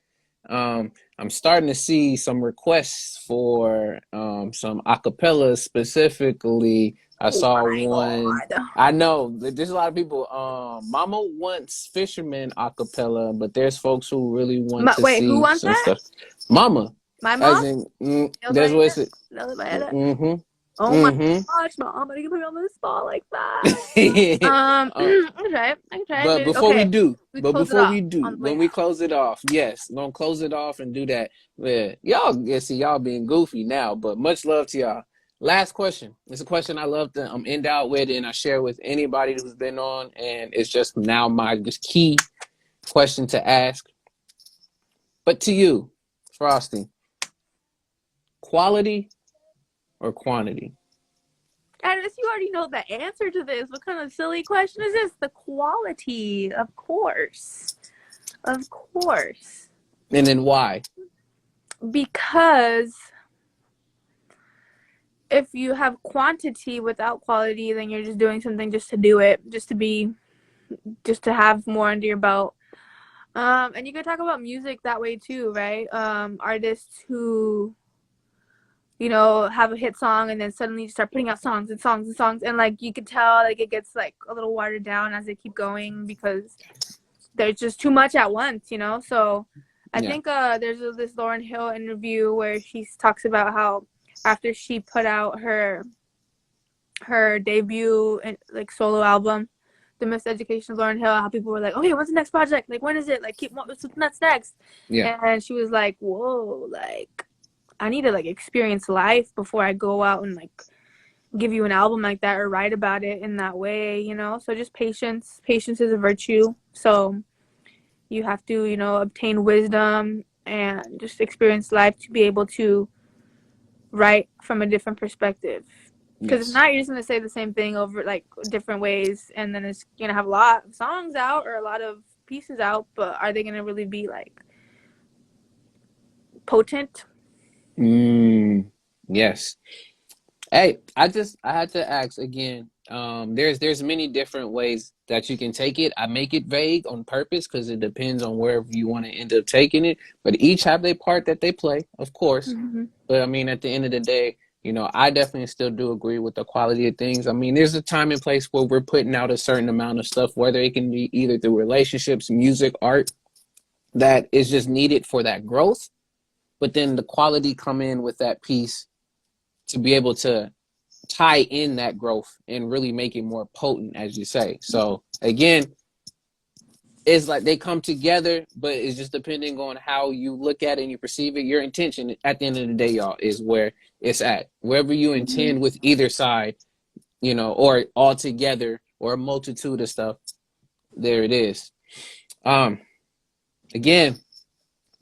I'm starting to see some requests for some acapella specifically. I saw one. God. I know there's a lot of people. Mama wants Fisherman acapella, but there's folks who really want to Wait, who see wants some that? stuff. Mama, My as mom? in, there's what's it? Oh my gosh, mom, I'm gonna put me on the spot like that. I can try But it. before we Okay, do, we close it off on the way when we out. close it off, yes, gonna close it off and do that. Yeah, y'all being goofy now, but much love to y'all. Last question. It's a question I love to end out with, and I share with anybody who's been on, and it's just now my just key question to ask. But to you, Frosty, quality or quantity? Addis, you already know the answer to this. What kind of silly question is this? The quality, of course. Of course. And then why? Because if you have quantity without quality, then you're just doing something just to do it, just to have more under your belt. And you could talk about music that way too, right? Artists who, have a hit song and then suddenly start putting out songs and songs and songs, and like you could tell like it gets like a little watered down as they keep going because there's just too much at once, So I Yeah. think there's this Lauryn Hill interview where she talks about how after she put out her debut like solo album, The Miseducation of Lauryn Hill, how people were like, okay, what's the next project? Like, when is it? Like, what's next? Yeah. And she was like, whoa, like, I need to like experience life before I go out and like give you an album like that or write about it in that way, So just patience. Patience is a virtue. So you have to, obtain wisdom and just experience life to be able to write from a different perspective. Because if Yes. not, you're just gonna say the same thing over like different ways, and then it's gonna have a lot of songs out or a lot of pieces out, but are they gonna really be like potent? Yes. Hey, I had to ask again. There's many different ways that you can take it. I make it vague on purpose because it depends on wherever you want to end up taking it. But each have their part that they play, of course. Mm-hmm. But I mean, at the end of the day, I definitely still do agree with the quality of things. I mean, there's a time and place where we're putting out a certain amount of stuff, whether it can be either through relationships, music, art, that is just needed for that growth. But then the quality come in with that piece to be able to tie in that growth and really make it more potent, as you say. So again, it's like they come together, but it's just depending on how you look at it and you perceive it. Your intention at the end of the day, y'all, is where it's at. Wherever you Mm-hmm. intend with either side, or all together or a multitude of stuff, there it is. Um, Again,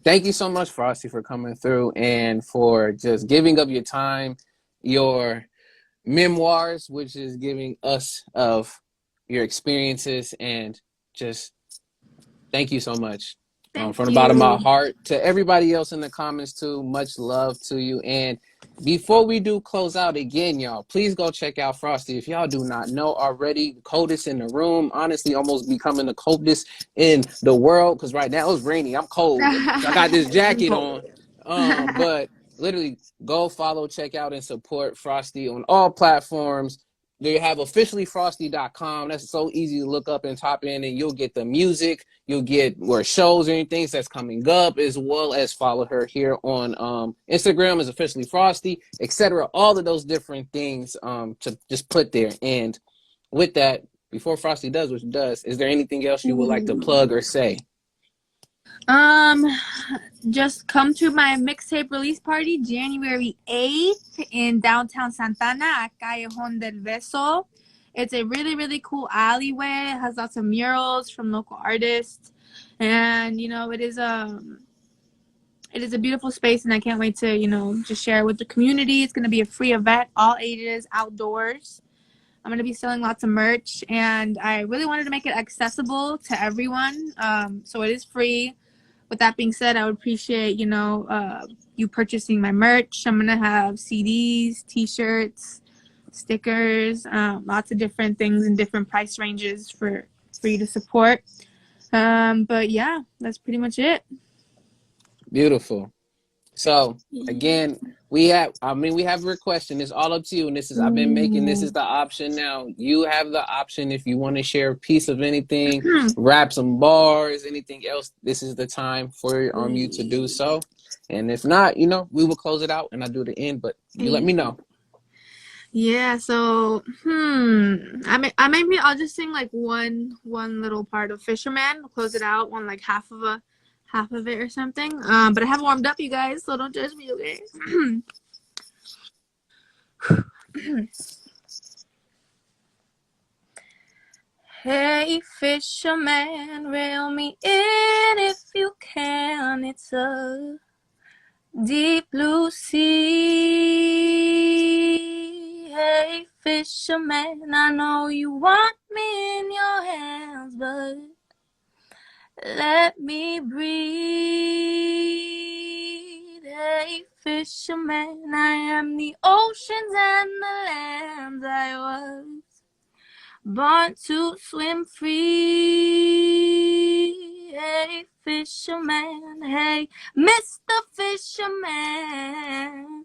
thank you so much, Frosty, for coming through and for just giving up your time, your memoirs, which is giving us of your experiences, and just thank you so much. Thank From the bottom of my you. heart to everybody else in the comments too, much love to you. And before we do close out again, y'all, please go check out Frosty. If y'all do not know already, the coldest in the room, honestly, almost becoming the coldest in the world, because right now it's rainy. I'm cold. I got this jacket on. But literally go follow, check out, and support Frosty on all platforms. They have officiallyfrosty.com. That's so easy to look up and top in, and you'll get the music, you'll get where shows or anything that's coming up, as well as follow her here on Instagram is officially Frosty, etc. All of those different things to just put there. And with that, before Frosty does what she does, is there anything else you would like to plug or say? Um, just come to my mixtape release party January 8th in downtown Santana at Callejón del Beso. It's a really, really cool alleyway. It has lots of murals from local artists. And, it is a beautiful space, and I can't wait to, just share it with the community. It's going to be a free event, all ages, outdoors. I'm going to be selling lots of merch, and I really wanted to make it accessible to everyone. So it is free. With that being said, I would appreciate, you purchasing my merch. I'm going to have CDs, T-shirts, stickers, lots of different things in different price ranges for you to support. But yeah, that's pretty much it. Beautiful. So again, we have a request, and it's all up to you. And I've been making this is Ooh. the option now. You have the option if you want to share a piece of anything, rap some bars, anything else. This is the time for you to do so. And if not, we will close it out and I'll do the end. But you let me know. Yeah, so I'll just sing like one little part of Fisherman, close it out on like half of it or something. But I haven't warmed up, you guys, so don't judge me, okay? Hey fisherman, reel me in if you can. It's a deep blue sea. Hey fisherman. I know you want me in your hands, but let me breathe. Hey, fisherman, I am the oceans and the lands. I was born to swim free. Hey, fisherman, hey, Mr. Fisherman,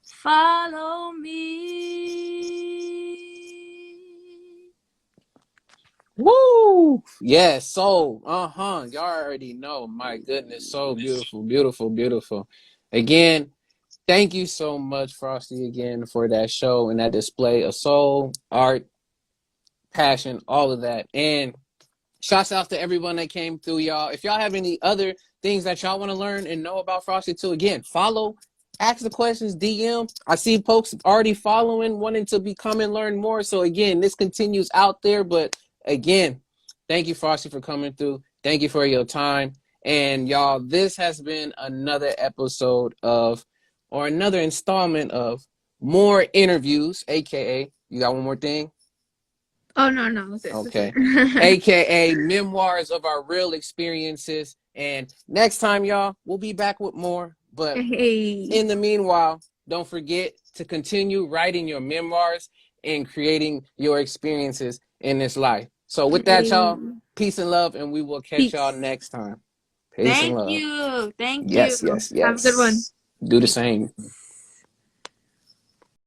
follow me. Woo! Yes, so y'all already know. My goodness, so beautiful, beautiful, beautiful. Again, thank you so much, Frosty, again, for that show and that display of soul, art, passion, all of that. And shouts out to everyone that came through, y'all. If y'all have any other things that y'all want to learn and know about Frosty too, again, follow, ask the questions, DM. I see folks already following, wanting to become and learn more. So again, this continues out there. But again, thank you, Frosty, for coming through. Thank you for your time. And y'all, this has been another episode of, or another installment of More Interviews, aka, you got one more thing? Oh, no, that's it. Okay. That's it. AKA Memoirs of Our Real Experiences. And next time, y'all, we'll be back with more. But Hey. in the meanwhile, don't forget to continue writing your memoirs and creating your experiences in this life. So with that, y'all, peace and love, and we will catch y'all next time. Peace and Thank love. you. Thank you. Yes, yes, Have a good one. yes. Do the same.